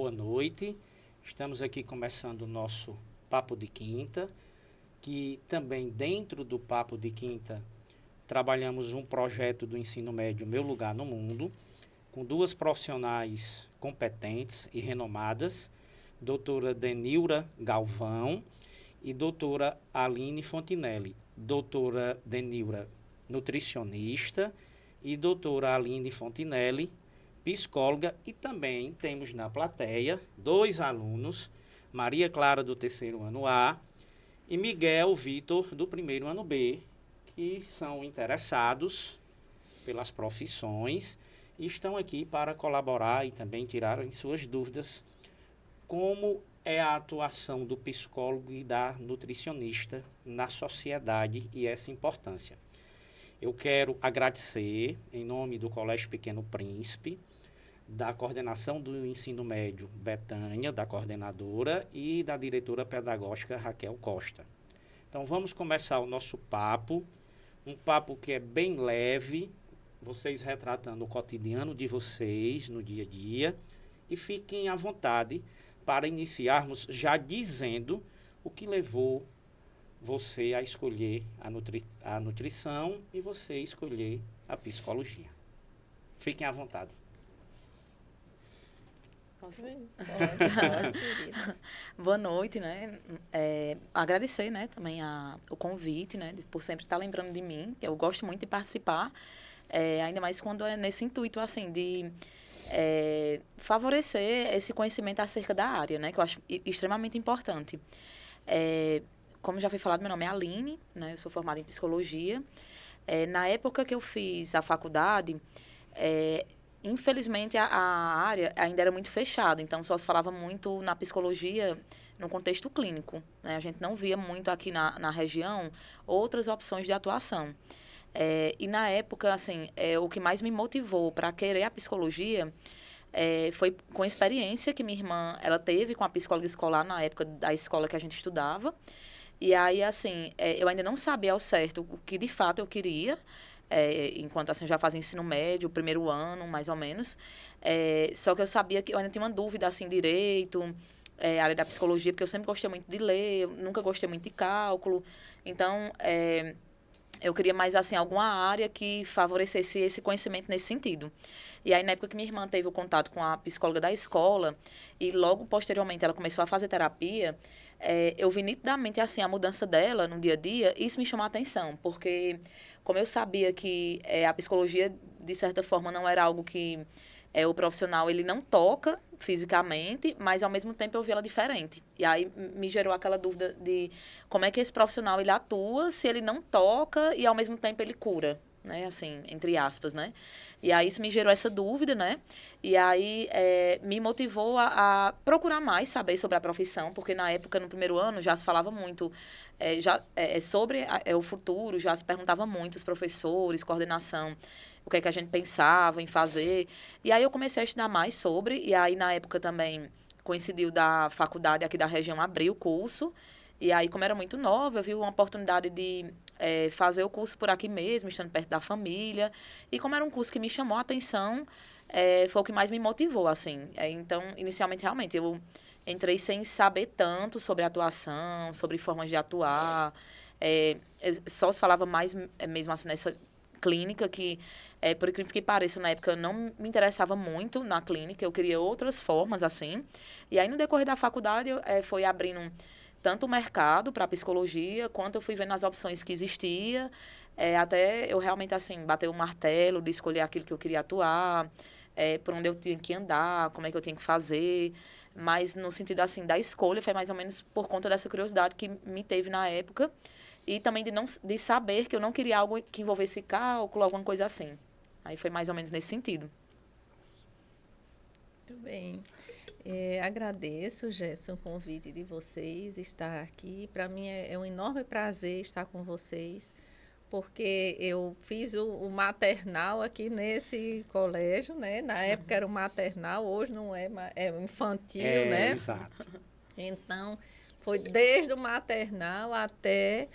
boa noite. Estamos aqui começando o nosso Papo de Quinta, que também dentro do Papo de Quinta trabalhamos um projeto do ensino médio Meu Lugar no Mundo, com duas profissionais competentes e renomadas, doutora Denilra Galvão e doutora Aline Fontinelli. Doutora Denilra, nutricionista, e doutora Aline Fontinelli, psicóloga, e também temos na plateia 2 alunos, Maria Clara do 3º ano A e Miguel Vitor do 1º ano B, que são interessados pelas profissões e estão aqui para colaborar e também tirarem suas dúvidas, como é a atuação do psicólogo e da nutricionista na sociedade e essa importância. Eu quero agradecer, em nome do Colégio Pequeno Príncipe, da coordenação do ensino médio Betânia, da coordenadora, e da diretora pedagógica Raquel Costa. Então vamos começar o nosso papo, um papo que é bem leve, vocês retratando o cotidiano de vocês no dia a dia, e fiquem à vontade para iniciarmos já dizendo o que levou você a escolher a nutrição e você escolher a psicologia. Fiquem à vontade. Posso ver? Pode. Boa noite, né? Agradecer, né, também o convite, né, por sempre estar lembrando de mim, que eu gosto muito de participar, ainda mais quando é nesse intuito, assim, de favorecer esse conhecimento acerca da área, né, que eu acho extremamente importante. Como já foi falado, meu nome é Aline, né, eu sou formada em psicologia. Na época que eu fiz a faculdade, infelizmente, a área ainda era muito fechada, então só se falava muito na psicologia no contexto clínico, né? A gente não via muito aqui na região outras opções de atuação. E na época, assim, o que mais me motivou para querer a psicologia foi com a experiência que minha irmã ela teve com a psicóloga escolar na época da escola que a gente estudava. E aí, assim, eu ainda não sabia ao certo o que de fato eu queria, enquanto assim, eu já fazia ensino médio, 1º ano, mais ou menos. Só que eu sabia que eu ainda tinha uma dúvida, assim, direito, área da psicologia, porque eu sempre gostei muito de ler, eu nunca gostei muito de cálculo. Então, eu queria mais, assim, alguma área que favorecesse esse conhecimento nesse sentido. E aí, na época que minha irmã teve o contato com a psicóloga da escola, e logo posteriormente ela começou a fazer terapia, eu vi nitidamente, assim, a mudança dela no dia a dia, e isso me chamou a atenção, porque como eu sabia que a psicologia, de certa forma, não era algo que o profissional ele não toca fisicamente, mas ao mesmo tempo eu vi ela diferente. E aí me gerou aquela dúvida de como é que esse profissional ele atua se ele não toca e ao mesmo tempo ele cura, né? Assim, entre aspas, né? E aí isso me gerou essa dúvida, né? E aí me motivou a procurar mais saber sobre a profissão, porque na época, no 1º ano, já se falava muito sobre o futuro, já se perguntava muito os professores, coordenação, o que é que a gente pensava em fazer. E aí eu comecei a estudar mais sobre, e aí na época também coincidiu da faculdade aqui da região abrir o curso, e aí como era muito nova, eu vi uma oportunidade de fazer o curso por aqui mesmo, estando perto da família, e como era um curso que me chamou a atenção, foi o que mais me motivou, assim. Então, inicialmente, realmente, eu entrei sem saber tanto sobre atuação, sobre formas de atuar, só se falava mais mesmo assim nessa clínica que, por incrível que pareça, na época eu não me interessava muito na clínica, eu queria outras formas, assim. E aí, no decorrer da faculdade, foi abrindo tanto o mercado para psicologia, quanto eu fui vendo as opções que existia, até eu realmente, assim, bater o martelo de escolher aquilo que eu queria atuar, por onde eu tinha que andar, como é que eu tinha que fazer, mas no sentido, assim, da escolha, foi mais ou menos por conta dessa curiosidade que me teve na época, e também de saber que eu não queria algo que envolvesse cálculo, alguma coisa assim. Aí foi mais ou menos nesse sentido. Muito bem. Agradeço, Gerson, o convite de vocês estar aqui. Para mim é um enorme prazer estar com vocês, porque eu fiz o maternal aqui nesse colégio, né? Na época era o maternal, hoje não é, é o infantil, né? Exato. Então, foi desde o maternal até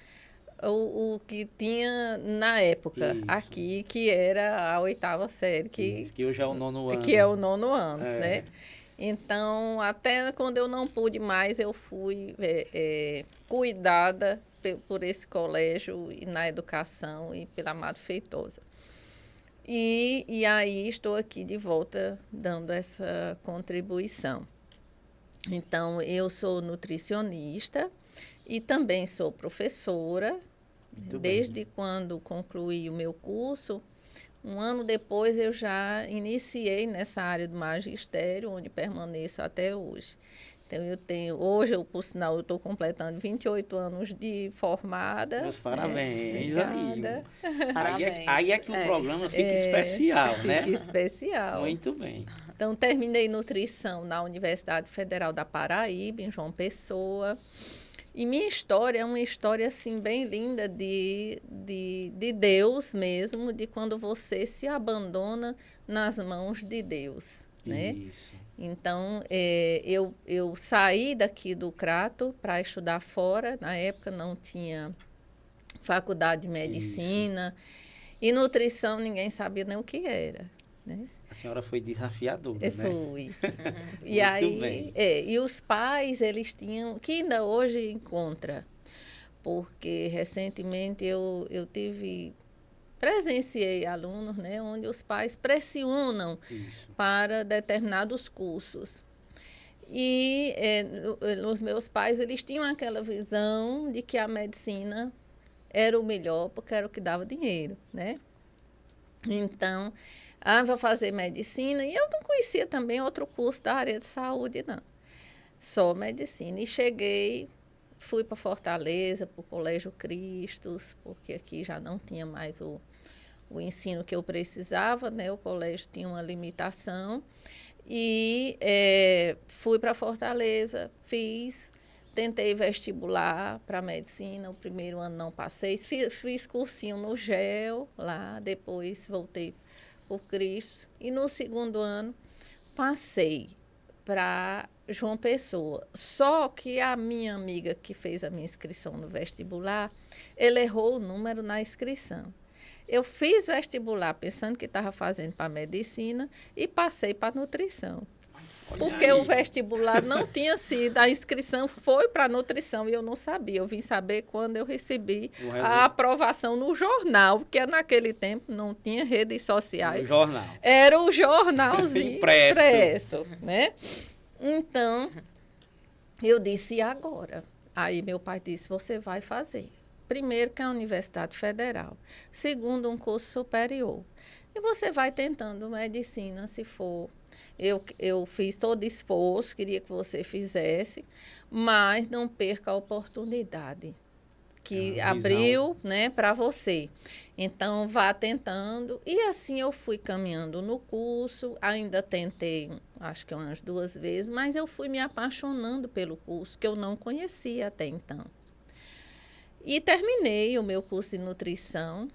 o que tinha na época aqui, que era a 8ª série, que hoje é o 9º ano. Que é o 9º ano, né? Então, até quando eu não pude mais, eu fui cuidada por esse colégio e na educação e pela Amado Feitosa. E aí estou aqui de volta dando essa contribuição. Então, eu sou nutricionista e também sou professora. Muito Desde bem. quando concluí o meu curso, um ano depois eu já iniciei nessa área do magistério, onde permaneço até hoje. Então, hoje, por sinal, eu estou completando 28 anos de formada. Meus parabéns, Obrigada. amigo. Parabéns. Aí é que o programa fica especial, né? Fica especial. Muito bem. Então, terminei nutrição na Universidade Federal da Paraíba, em João Pessoa. E minha história é uma história, assim, bem linda de Deus mesmo, de quando você se abandona nas mãos de Deus, né? Isso. Então, eu saí daqui do Crato para estudar fora. Na época não tinha faculdade de medicina. E nutrição ninguém sabia nem o que era, né? A senhora foi desafiadora, Eu né? fui. E Muito aí, bem. e os pais, eles tinham, que ainda hoje encontra, porque recentemente eu presenciei alunos, né, onde os pais pressionam Isso. para determinados cursos. E os meus pais, eles tinham aquela visão de que a medicina era o melhor, porque era o que dava dinheiro, né? Então, vou fazer medicina. E eu não conhecia também outro curso da área de saúde, não. Só medicina. E fui para Fortaleza, para o Colégio Cristos, porque aqui já não tinha mais o ensino que eu precisava, né? O colégio tinha uma limitação. E fui para Fortaleza, tentei vestibular para medicina. O primeiro ano não passei, fiz cursinho no GEL lá, depois voltei por Cristo. E no segundo ano passei para João Pessoa. Só que a minha amiga que fez a minha inscrição no vestibular, ela errou o número na inscrição. Eu fiz vestibular pensando que estava fazendo para medicina e passei para nutrição. Porque o vestibular não tinha sido, a inscrição foi para nutrição e eu não sabia. Eu vim saber quando eu recebi a aprovação no jornal, porque naquele tempo não tinha redes sociais. No jornal. Era o jornalzinho impresso, né? Então, eu disse, e agora? Aí meu pai disse, você vai fazer. Primeiro, que é a Universidade Federal. Segundo, um curso superior. E você vai tentando medicina, se for. Eu fiz todo esforço, queria que você fizesse, mas não perca a oportunidade que abriu, né, para você. Então, vá tentando. E assim eu fui caminhando no curso, ainda tentei, acho que umas 2 vezes, mas eu fui me apaixonando pelo curso, que eu não conhecia até então. E terminei o meu curso de nutrição.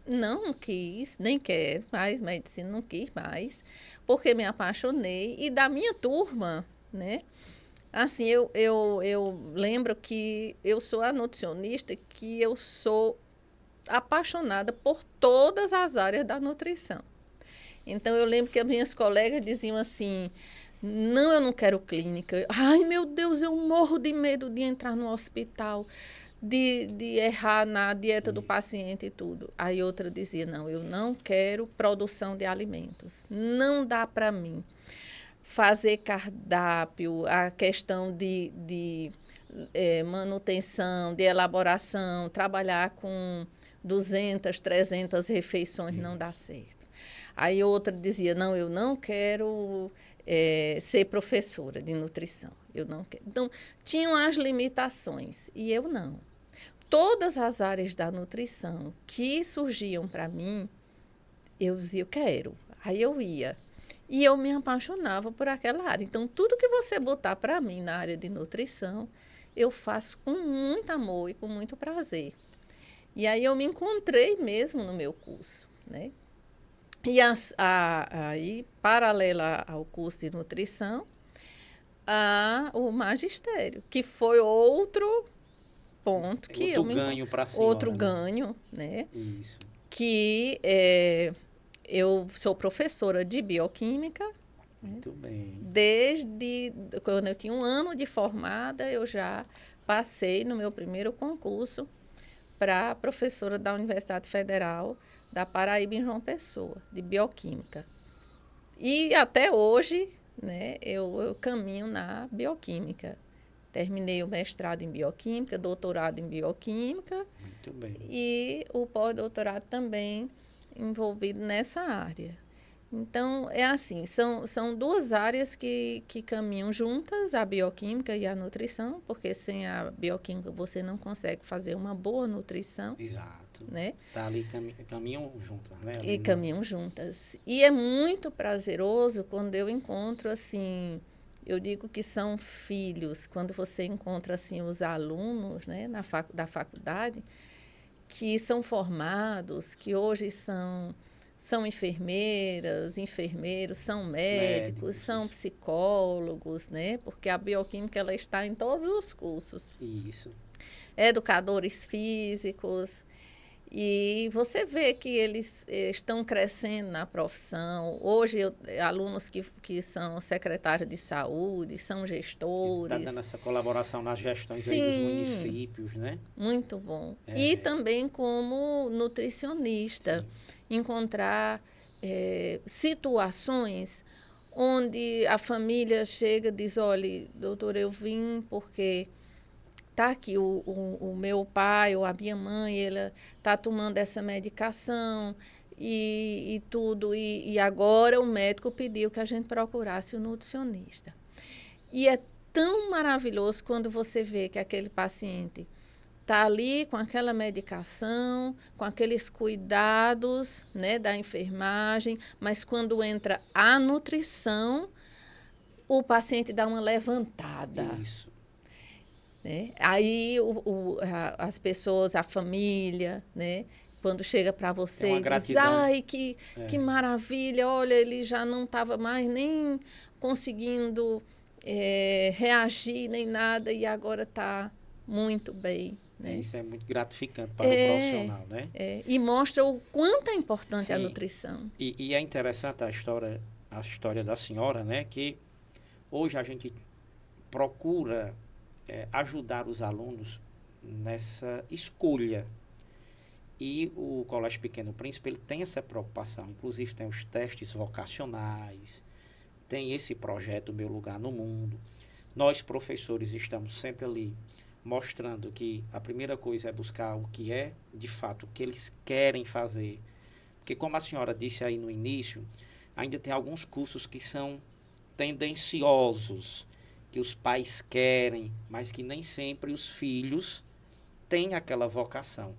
Não quis, nem quero mais medicina, não quis mais, porque me apaixonei. E da minha turma, né? Assim, eu lembro que eu sou a nutricionista, que eu sou apaixonada por todas as áreas da nutrição. Então, eu lembro que as minhas colegas diziam assim, não, eu não quero clínica. Ai, meu Deus, eu morro de medo de entrar no hospital, de errar na dieta do paciente e tudo. Aí outra dizia, não, eu não quero produção de alimentos. Não dá para mim fazer cardápio, a questão de manutenção, de elaboração, trabalhar com 200, 300 refeições, não dá certo. Aí outra dizia, não, eu não quero ser professora de nutrição. Eu não quero. Então, tinham as limitações e eu não. Todas as áreas da nutrição que surgiam para mim, eu dizia, eu quero. Aí eu ia. E eu me apaixonava por aquela área. Então, tudo que você botar para mim na área de nutrição, eu faço com muito amor e com muito prazer. E aí eu me encontrei mesmo no meu curso, né? E aí, paralela ao curso de nutrição, o magistério, que foi outro ponto que outro ganho para a senhora. Outro ganho, né? Isso. Que eu sou professora de bioquímica Muito bem. Desde quando eu tinha 1 ano de formada, eu já passei no meu primeiro concurso para professora da Universidade Federal da Paraíba, em João Pessoa, de bioquímica. E até hoje, né, eu caminho na bioquímica. Terminei o mestrado em bioquímica, doutorado em bioquímica Muito bem. e o pós-doutorado também envolvido nessa área. Então, é assim, são 2 áreas que caminham juntas, a bioquímica e a nutrição, porque sem a bioquímica você não consegue fazer uma boa nutrição, Exato. né? Tá ali, caminham juntas, né? Ali E caminham juntas. E é muito prazeroso quando eu encontro, assim, eu digo que são filhos, quando você encontra, assim, os alunos, né, da faculdade, que são formados, que hoje são enfermeiras, enfermeiros, são médicos, são isso. psicólogos, né? Porque a bioquímica ela está em todos os cursos. Isso. Educadores físicos. E você vê que eles estão crescendo na profissão. Hoje, alunos que são secretários de saúde, são Está gestores. dando essa colaboração nas gestões aí Sim, dos municípios, né? muito bom. É. E também como nutricionista, Sim. encontrar situações onde a família chega e diz, olha, doutor, eu vim porque tá aqui o meu pai ou a minha mãe, ela está tomando essa medicação e tudo, e agora o médico pediu que a gente procurasse o nutricionista. E é tão maravilhoso quando você vê que aquele paciente está ali com aquela medicação, com aqueles cuidados, né, da enfermagem, mas quando entra a nutrição, o paciente dá uma levantada. Isso. Né? Aí as pessoas, a família, né, quando chega para você e diz, gratidão. ai, que maravilha, olha, ele já não estava mais nem conseguindo reagir nem nada e agora está muito bem. Né? Isso é muito gratificante para o profissional, né? E mostra o quanto é importante a Sim. nutrição. E é interessante a história da senhora, né? Que hoje a gente procura ajudar os alunos nessa escolha. E o Colégio Pequeno Príncipe ele tem essa preocupação. Inclusive tem os testes vocacionais, tem esse projeto Meu Lugar no Mundo. Nós, professores, estamos sempre ali mostrando que a primeira coisa é buscar o que é, de fato, o que eles querem fazer. Porque, como a senhora disse aí no início, ainda tem alguns cursos que são tendenciosos, que os pais querem, mas que nem sempre os filhos têm aquela vocação.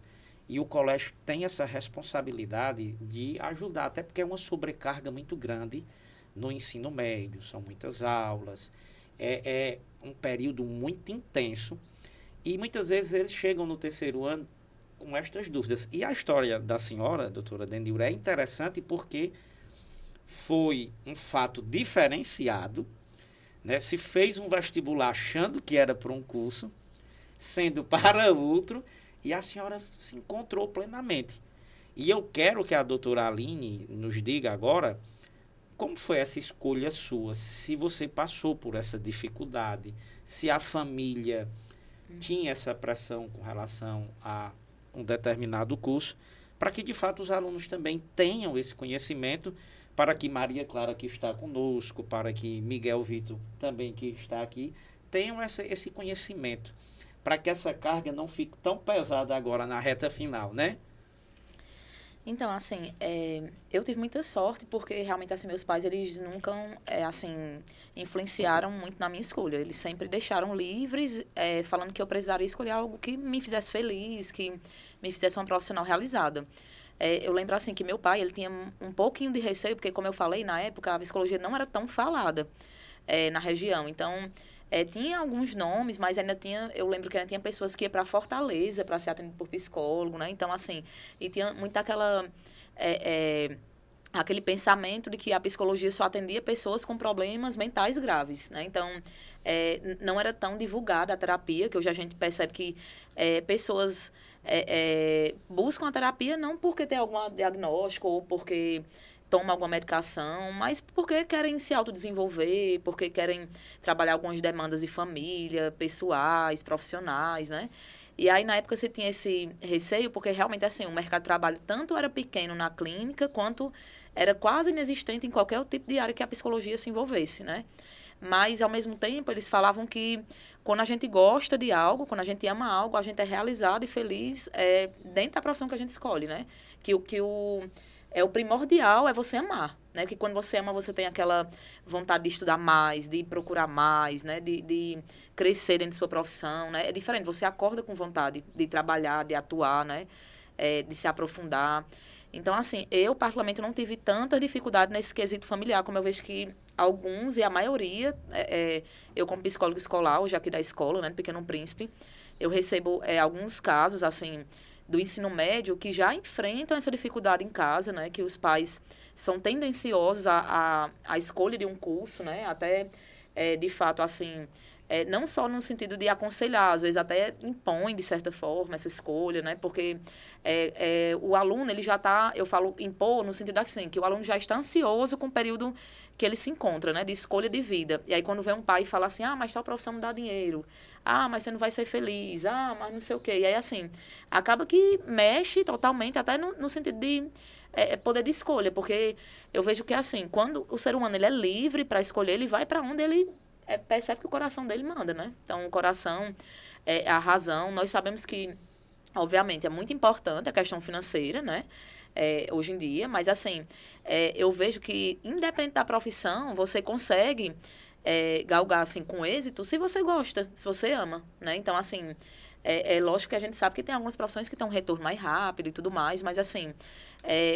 E o colégio tem essa responsabilidade de ajudar, até porque é uma sobrecarga muito grande no ensino médio, são muitas aulas, é um período muito intenso e muitas vezes eles chegam no terceiro ano com estas dúvidas. E a história da senhora, doutora Denilra, é interessante porque foi um fato diferenciado, né? Se fez um vestibular achando que era para um curso, sendo para outro, e a senhora se encontrou plenamente. E eu quero que a doutora Aline nos diga agora como foi essa escolha sua, se você passou por essa dificuldade, se a família tinha essa pressão com relação a um determinado curso, para que de fato os alunos também tenham esse conhecimento, para que Maria Clara que está conosco, para que Miguel Vitor também que está aqui, tenham esse conhecimento, para que essa carga não fique tão pesada agora na reta final, né? Então, assim, eu tive muita sorte, porque realmente, assim, meus pais, eles nunca, assim, influenciaram muito na minha escolha. Eles sempre deixaram livres, falando que eu precisaria escolher algo que me fizesse feliz, que me fizesse uma profissional realizada. Eu lembro, assim, que meu pai, ele tinha um pouquinho de receio, porque, como eu falei, na época, a psicologia não era tão falada na região. Então, tinha alguns nomes, mas ainda tinha, eu lembro que ainda tinha pessoas que iam para Fortaleza para ser atendido por psicólogo, né? Então, assim, e tinha muito aquele pensamento de que a psicologia só atendia pessoas com problemas mentais graves, né? Então, não era tão divulgada a terapia, que hoje a gente percebe que pessoas buscam a terapia não porque tem algum diagnóstico ou porque tomam alguma medicação, mas porque querem se autodesenvolver, porque querem trabalhar algumas demandas de família, pessoais, profissionais, né? E aí, na época, você tinha esse receio, porque realmente, assim, o mercado de trabalho tanto era pequeno na clínica, quanto era quase inexistente em qualquer tipo de área que a psicologia se envolvesse, né? Mas, ao mesmo tempo, eles falavam que quando a gente gosta de algo, quando a gente ama algo, a gente é realizado e feliz dentro da profissão que a gente escolhe, né? O primordial é você amar, né? Que quando você ama, você tem aquela vontade de estudar mais, de procurar mais, né? De crescer dentro de sua profissão, né? É diferente, você acorda com vontade de trabalhar, de atuar, né? De se aprofundar. Então, assim, eu particularmente não tive tanta dificuldade nesse quesito familiar, como eu vejo que alguns, e a maioria, eu como psicóloga escolar, hoje aqui da escola, né, do Pequeno Príncipe, eu recebo alguns casos, assim, do ensino médio que já enfrentam essa dificuldade em casa, né, que os pais são tendenciosos à escolha de um curso, né, até, de fato, assim, não só no sentido de aconselhar, às vezes até impõe, de certa forma, essa escolha, né, porque o aluno, ele já está, eu falo impor no sentido assim, que o aluno já está ansioso com o período que ele se encontra, né, de escolha de vida. E aí quando vem um pai e fala assim, mas tal profissão não dá dinheiro, mas você não vai ser feliz, mas não sei o quê. E aí, assim, acaba que mexe totalmente, até no sentido de poder de escolha, porque eu vejo que, assim, quando o ser humano ele é livre para escolher, ele vai para onde ele percebe que o coração dele manda, né? Então, o coração é a razão. Nós sabemos que, obviamente, é muito importante a questão financeira, né? Hoje em dia, mas assim, eu vejo que, independente da profissão, você consegue galgar assim, com êxito se você gosta, se você ama, né? Então, assim, é lógico que a gente sabe que tem algumas profissões que têm um retorno mais rápido e tudo mais, mas assim,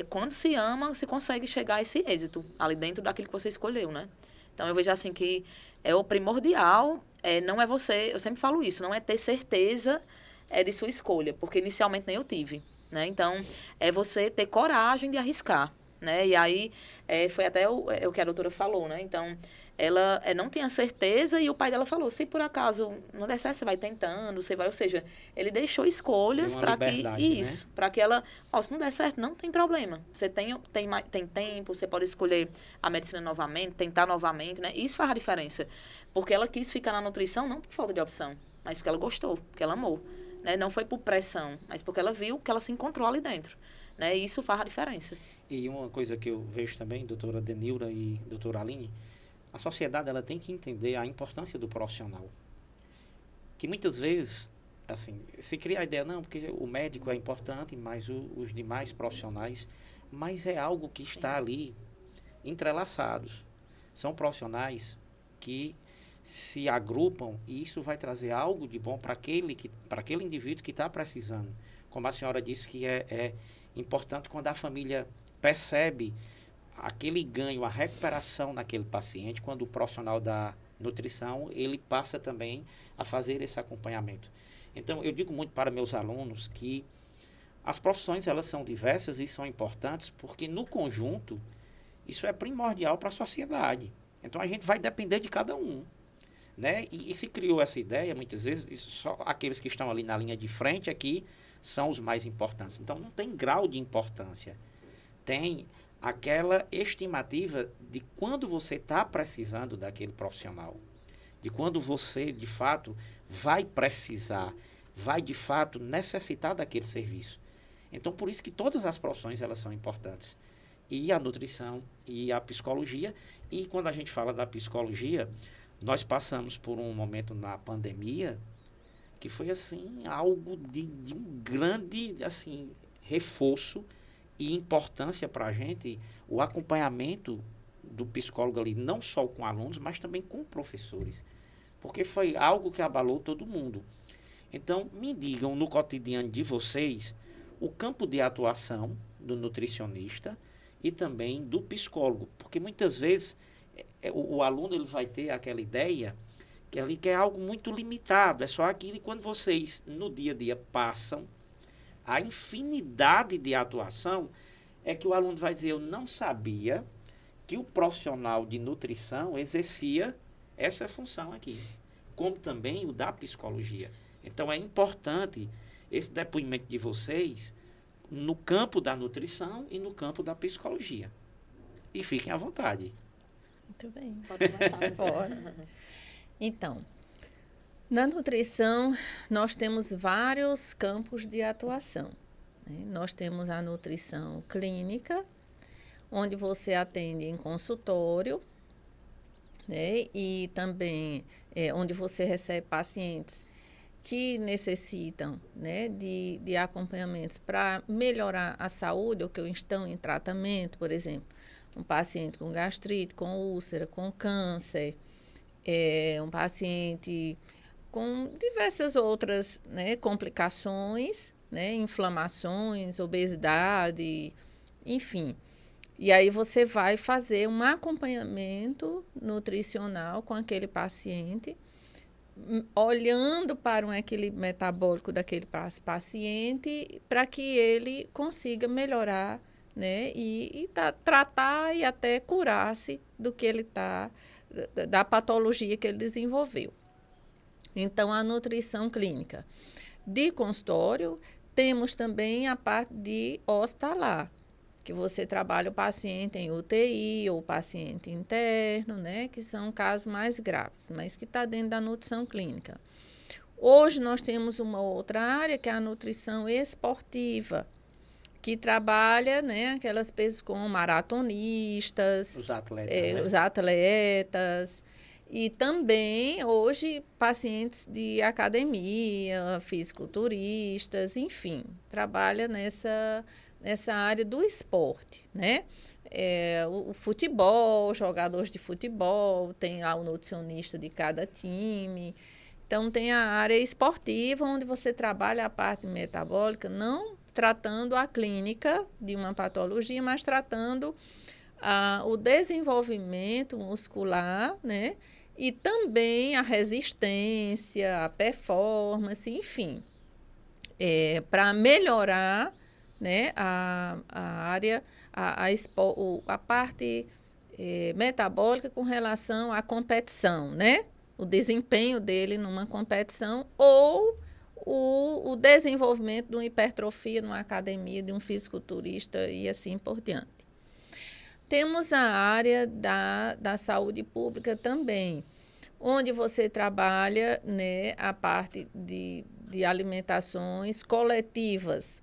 quando se ama, se consegue chegar a esse êxito, ali dentro daquilo que você escolheu, né? Então, eu vejo assim que o primordial não é você, eu sempre falo isso, não é ter certeza de sua escolha, porque inicialmente nem eu tive, né? Então, é você ter coragem de arriscar, né? E aí, foi até o que a doutora falou, né? Então, ela não tinha certeza e o pai dela falou, se por acaso não der certo, você vai tentando, você vai, ou seja, ele deixou escolhas para que, isso, né? Para que ela, se não der certo, não tem problema, você tem tempo, você pode escolher a medicina novamente, tentar novamente, né? Isso faz a diferença, porque ela quis ficar na nutrição não por falta de opção, mas porque ela gostou, porque ela amou, né? Não foi por pressão, mas porque ela viu que ela se encontrou ali dentro, né? E isso faz a diferença. E uma coisa que eu vejo também, doutora Denilra e doutora Aline, a sociedade ela tem que entender a importância do profissional. Que muitas vezes, assim, se cria a ideia, não, porque o médico é importante, mas os demais profissionais, mas é algo que está ali entrelaçados. São profissionais que se agrupam e isso vai trazer algo de bom para aquele indivíduo que está precisando. Como a senhora disse que é importante quando a família percebe aquele ganho, a recuperação naquele paciente, quando o profissional da nutrição, ele passa também a fazer esse acompanhamento. Então, eu digo muito para meus alunos que as profissões, elas são diversas e são importantes, porque no conjunto, isso é primordial para a sociedade. Então, a gente vai depender de cada um, né? E se criou essa ideia, muitas vezes, só aqueles que estão ali na linha de frente aqui são os mais importantes. Então, não tem grau de importância. Tem aquela estimativa de quando você está precisando daquele profissional, de quando você, de fato, vai precisar, vai, de fato, necessitar daquele serviço. Então, por isso que todas as profissões, elas são importantes. E a nutrição, e a psicologia. E quando a gente fala da psicologia, nós passamos por um momento na pandemia que foi, assim, algo de um grande, assim, reforço e importância para a gente, o acompanhamento do psicólogo ali, não só com alunos, mas também com professores. Porque foi algo que abalou todo mundo. Então, me digam no cotidiano de vocês o campo de atuação do nutricionista e também do psicólogo. Porque muitas vezes o aluno ele vai ter aquela ideia que ali que é algo muito limitado. É só aquilo, e quando vocês no dia a dia passam a infinidade de atuação, é que o aluno vai dizer, eu não sabia que o profissional de nutrição exercia essa função aqui, como também o da psicologia. Então, é importante esse depoimento de vocês no campo da nutrição e no campo da psicologia. e fiquem à vontade. Muito bem. Pode começar. Pode. Então, na nutrição, nós temos vários campos de atuação, né? Nós temos a nutrição clínica, onde você atende em consultório, né? E também onde você recebe pacientes que necessitam, né, de acompanhamentos para melhorar a saúde ou que estão em tratamento, por exemplo, um paciente com gastrite, com úlcera, com câncer, um paciente com diversas outras, né, complicações, né, inflamações, obesidade, enfim. E aí você vai fazer um acompanhamento nutricional com aquele paciente, olhando para um equilíbrio metabólico daquele paciente, para que ele consiga melhorar, né, e tratar e até curar-se do que ele da patologia que ele desenvolveu. Então, a nutrição clínica. De consultório, temos também a parte de hospitalar, que você trabalha o paciente em UTI ou paciente interno, né, que são casos mais graves, mas que está dentro da nutrição clínica. Hoje nós temos uma outra área, que é a nutrição esportiva, que trabalha, né, aquelas pessoas como maratonistas, os atletas, e também hoje pacientes de academia, fisiculturistas, enfim, trabalha nessa área do esporte, né? O futebol, jogadores de futebol, tem lá o nutricionista de cada time. Então, tem a área esportiva, onde você trabalha a parte metabólica, não tratando a clínica de uma patologia, mas tratando o desenvolvimento muscular, né? E também a resistência, a performance, enfim, para melhorar, né, a área, a parte metabólica com relação à competição, né? O desempenho dele numa competição ou o desenvolvimento de uma hipertrofia numa academia, de um fisiculturista e assim por diante. Temos a área da saúde pública também, onde você trabalha, né, a parte de alimentações coletivas,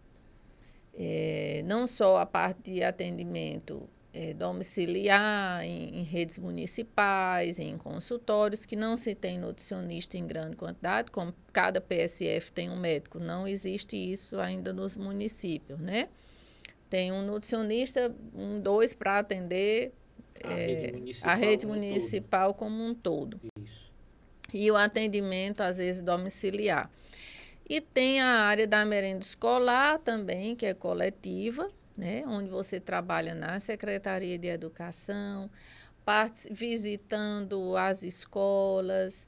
não só a parte de atendimento domiciliar, em redes municipais, em consultórios, que não se tem nutricionista em grande quantidade, como cada PSF tem um médico, não existe isso ainda nos municípios, né? Tem um nutricionista, 2 para atender a rede municipal como um todo. Isso. E o atendimento, às vezes, domiciliar. E tem a área da merenda escolar também, que é coletiva, né? Onde você trabalha na Secretaria de Educação, visitando as escolas,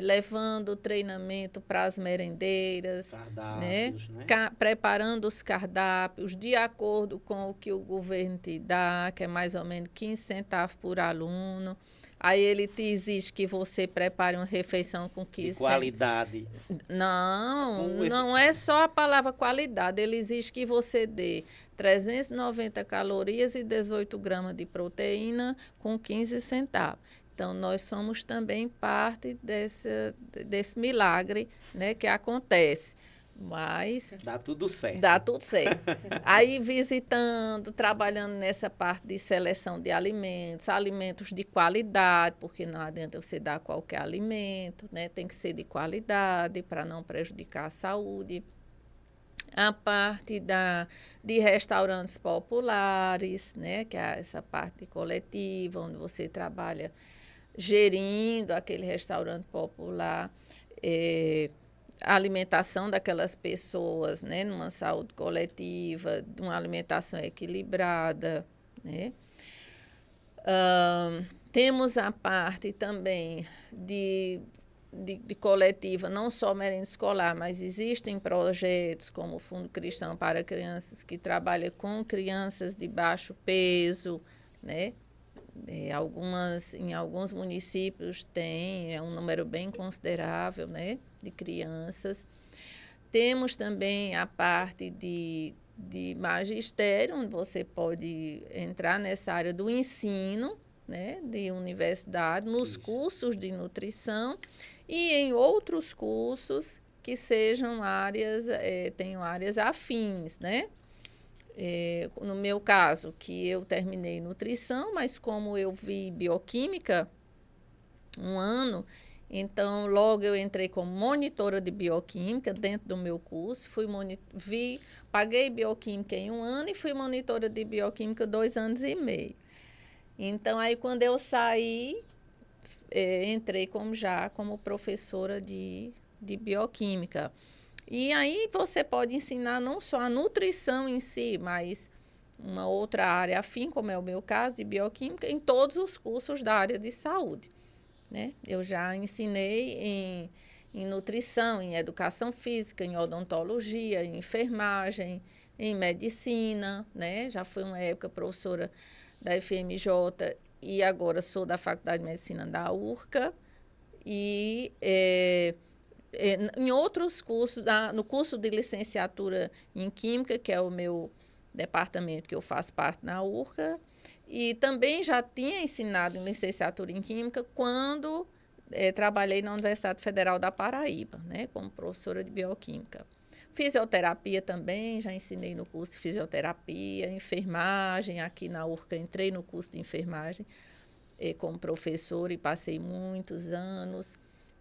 levando treinamento para as merendeiras, Cardápios, né? Preparando os cardápios de acordo com o que o governo te dá, que é mais ou menos 15 centavos por aluno. Aí ele te exige que você prepare uma refeição com 15 qualidade. Não é só a palavra qualidade. Ele exige que você dê 390 calorias e 18 gramas de proteína com 15 centavos. Então, nós somos também parte desse milagre, né, que acontece. Mas dá tudo certo. Dá tudo certo. Aí visitando, trabalhando nessa parte de seleção de alimentos de qualidade, porque não adianta você dar qualquer alimento, né? Tem que ser de qualidade para não prejudicar a saúde. A parte de restaurantes populares, né? Que é essa parte coletiva, onde você trabalha gerindo aquele restaurante popular, a alimentação daquelas pessoas, né, numa saúde coletiva, uma alimentação equilibrada, né? Temos a parte também de coletiva, não só merenda escolar, mas existem projetos como o Fundo Cristão para Crianças, que trabalha com crianças de baixo peso, né? Em alguns municípios tem um número bem considerável, né, de crianças. Temos também a parte de de magistério, onde você pode entrar nessa área do ensino, né, de universidade, nos cursos de nutrição e em outros cursos que sejam áreas, tenham áreas afins, né? No meu caso, que eu terminei nutrição, mas como eu vi bioquímica 1 ano, então logo eu entrei como monitora de bioquímica dentro do meu curso, paguei bioquímica em 1 ano e fui monitora de bioquímica 2 anos e meio. Então aí quando eu saí, entrei como professora de bioquímica. E aí você pode ensinar não só a nutrição em si, mas uma outra área afim, como é o meu caso, de bioquímica, em todos os cursos da área de saúde, né? Eu já ensinei em nutrição, em educação física, em odontologia, em enfermagem, em medicina, né? Já fui uma época professora da FMJ e agora sou da Faculdade de Medicina da URCA. E em outros cursos, no curso de licenciatura em Química, que é o meu departamento que eu faço parte na URCA, e também já tinha ensinado em licenciatura em Química quando trabalhei na Universidade Federal da Paraíba, né, como professora de bioquímica. Fisioterapia também, já ensinei no curso de fisioterapia, enfermagem, aqui na URCA entrei no curso de enfermagem como professora e passei muitos anos.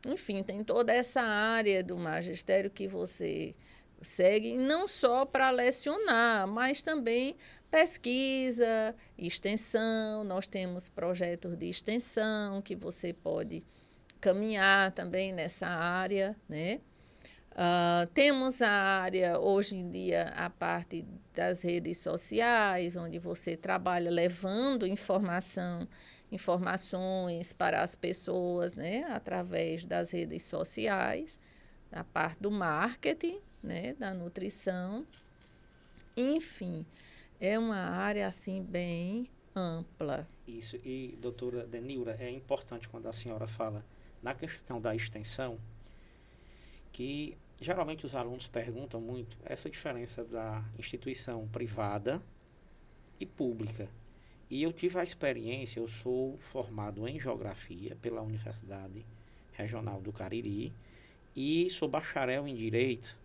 Enfim, tem toda essa área do magistério que você segue, não só para lecionar, mas também pesquisa, extensão. Nós temos projetos de extensão que você pode caminhar também nessa área, né? Temos a área, hoje em dia, a parte das redes sociais, onde você trabalha levando informações para as pessoas, né, através das redes sociais, da parte do marketing, né, da nutrição. Enfim, é uma área assim bem ampla. Isso, e doutora Denilra, é importante quando a senhora fala na questão da extensão, que geralmente os alunos perguntam muito essa diferença da instituição privada e pública. E eu tive a experiência, eu sou formado em Geografia pela Universidade Regional do Cariri e sou bacharel em Direito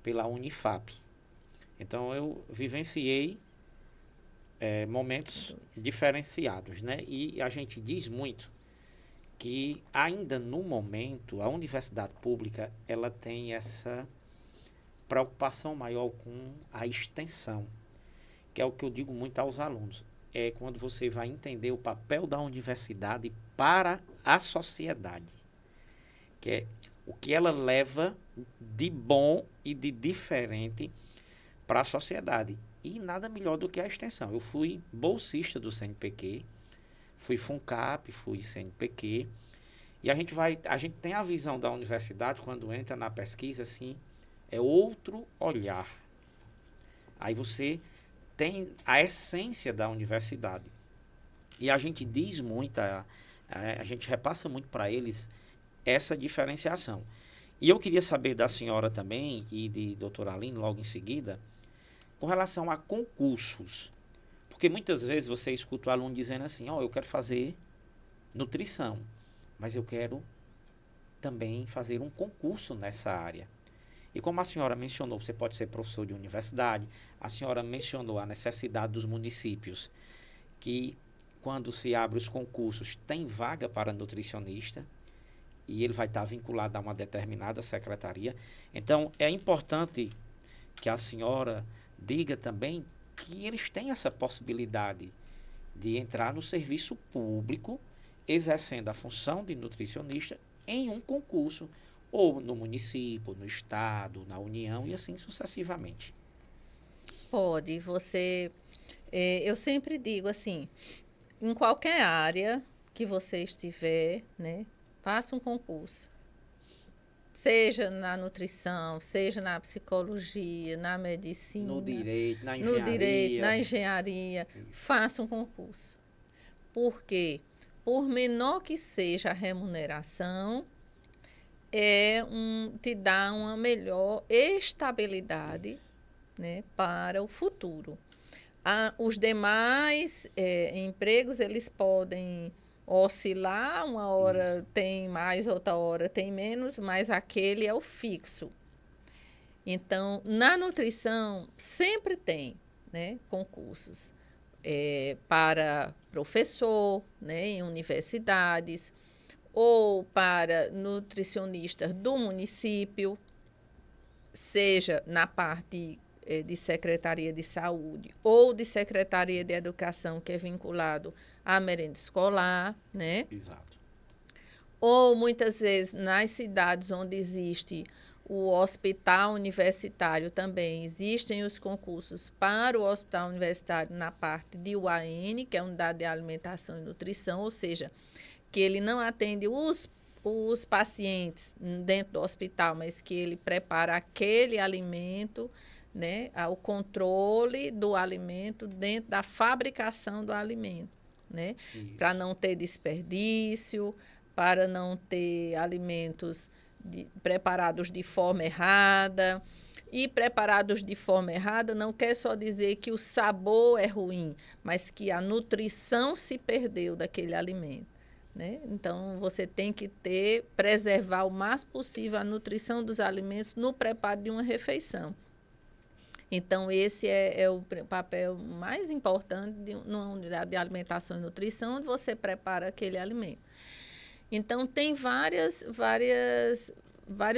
pela Unifap. Então, eu vivenciei momentos diferenciados, né? E a gente diz muito que ainda no momento a universidade pública ela tem essa preocupação maior com a extensão, que é o que eu digo muito aos alunos. É quando você vai entender o papel da universidade para a sociedade, que é o que ela leva de bom e de diferente para a sociedade. E nada melhor do que a extensão. Eu fui bolsista do CNPq, fui FUNCAP, fui CNPq, e a gente tem a visão da universidade quando entra na pesquisa, assim, é outro olhar. Aí você tem a essência da universidade. E a gente diz muito, a gente repassa muito para eles essa diferenciação. E eu queria saber da senhora também, e de doutora Aline, logo em seguida, com relação a concursos. Porque muitas vezes você escuta o aluno dizendo assim, eu quero fazer nutrição, mas eu quero também fazer um concurso nessa área. E como a senhora mencionou, você pode ser professor de universidade, a senhora mencionou a necessidade dos municípios, que quando se abre os concursos tem vaga para nutricionista, e ele vai estar vinculado a uma determinada secretaria. Então, é importante que a senhora diga também que eles têm essa possibilidade de entrar no serviço público, exercendo a função de nutricionista em um concurso, ou no município, no estado, na União e assim sucessivamente. Pode, eu sempre digo assim, em qualquer área que você estiver, né, faça um concurso. Seja na nutrição, seja na psicologia, na medicina, No direito, na no direito, na engenharia, faça um concurso. Por quê? Por menor que seja a remuneração, te dá uma melhor estabilidade né, para o futuro. Os demais empregos, eles podem oscilar, uma hora tem mais, outra hora tem menos, mas aquele é o fixo. Então, na nutrição, sempre tem, né, concursos para professor, né, em universidades, ou para nutricionistas do município, seja na parte de Secretaria de Saúde ou de Secretaria de Educação, que é vinculado à merenda escolar, né? Exato. Ou, muitas vezes, nas cidades onde existe o hospital universitário também, existem os concursos para o hospital universitário na parte de UAN, que é Unidade de Alimentação e Nutrição, ou seja, que ele não atende os pacientes dentro do hospital, mas que ele prepara aquele alimento, né, o controle do alimento dentro da fabricação do alimento, né, para não ter desperdício, para não ter alimentos preparados de forma errada. E preparados de forma errada não quer só dizer que o sabor é ruim, mas que a nutrição se perdeu daquele alimento, né? Então, você tem que preservar o mais possível a nutrição dos alimentos no preparo de uma refeição. Então, esse é o papel mais importante de uma unidade de alimentação e nutrição, onde você prepara aquele alimento. Então, tem vários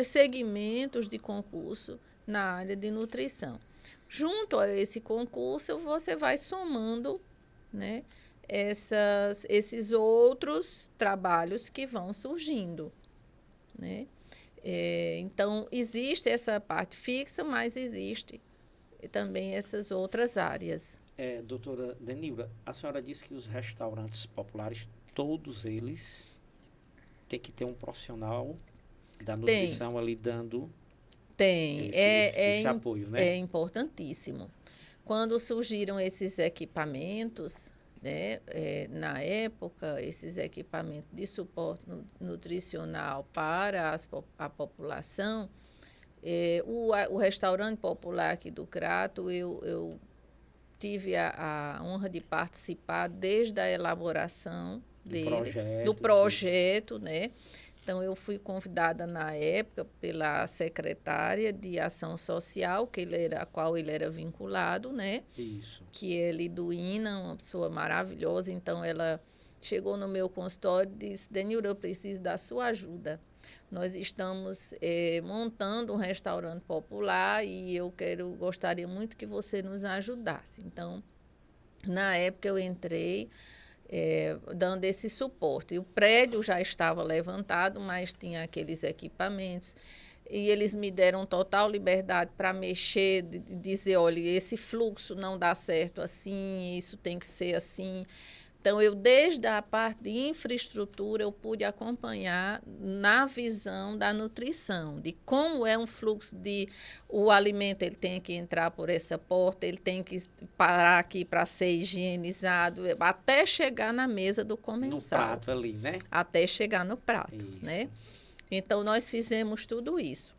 segmentos de concurso na área de nutrição. Junto a esse concurso, você vai somando, né, esses outros trabalhos que vão surgindo, né? Então, existe essa parte fixa, mas existe também essas outras áreas. Doutora Denilda, a senhora disse que os restaurantes populares, todos eles, têm que ter um profissional da nutrição ali dando esse apoio, né? É importantíssimo. Quando surgiram esses equipamentos, né, na época, esses equipamentos de suporte nutricional para a população, o restaurante popular aqui do Crato, eu tive a honra de participar desde a elaboração do projeto, né? Então, eu fui convidada na época pela secretária de Ação Social, a qual ele era vinculado, né? Isso. Que é Liduína, uma pessoa maravilhosa. Então, ela chegou no meu consultório e disse: Denilda, eu preciso da sua ajuda. Nós estamos montando um restaurante popular e gostaria muito que você nos ajudasse. Então, na época, eu entrei dando esse suporte. O prédio já estava levantado, mas tinha aqueles equipamentos. E eles me deram total liberdade para mexer, dizer, olha, esse fluxo não dá certo assim, isso tem que ser assim. Então, desde a parte de infraestrutura, eu pude acompanhar na visão da nutrição, de como é um fluxo o alimento, ele tem que entrar por essa porta, ele tem que parar aqui para ser higienizado, até chegar na mesa do comensal. No prato ali, né? Até chegar no prato, isso, né? Então, nós fizemos tudo isso.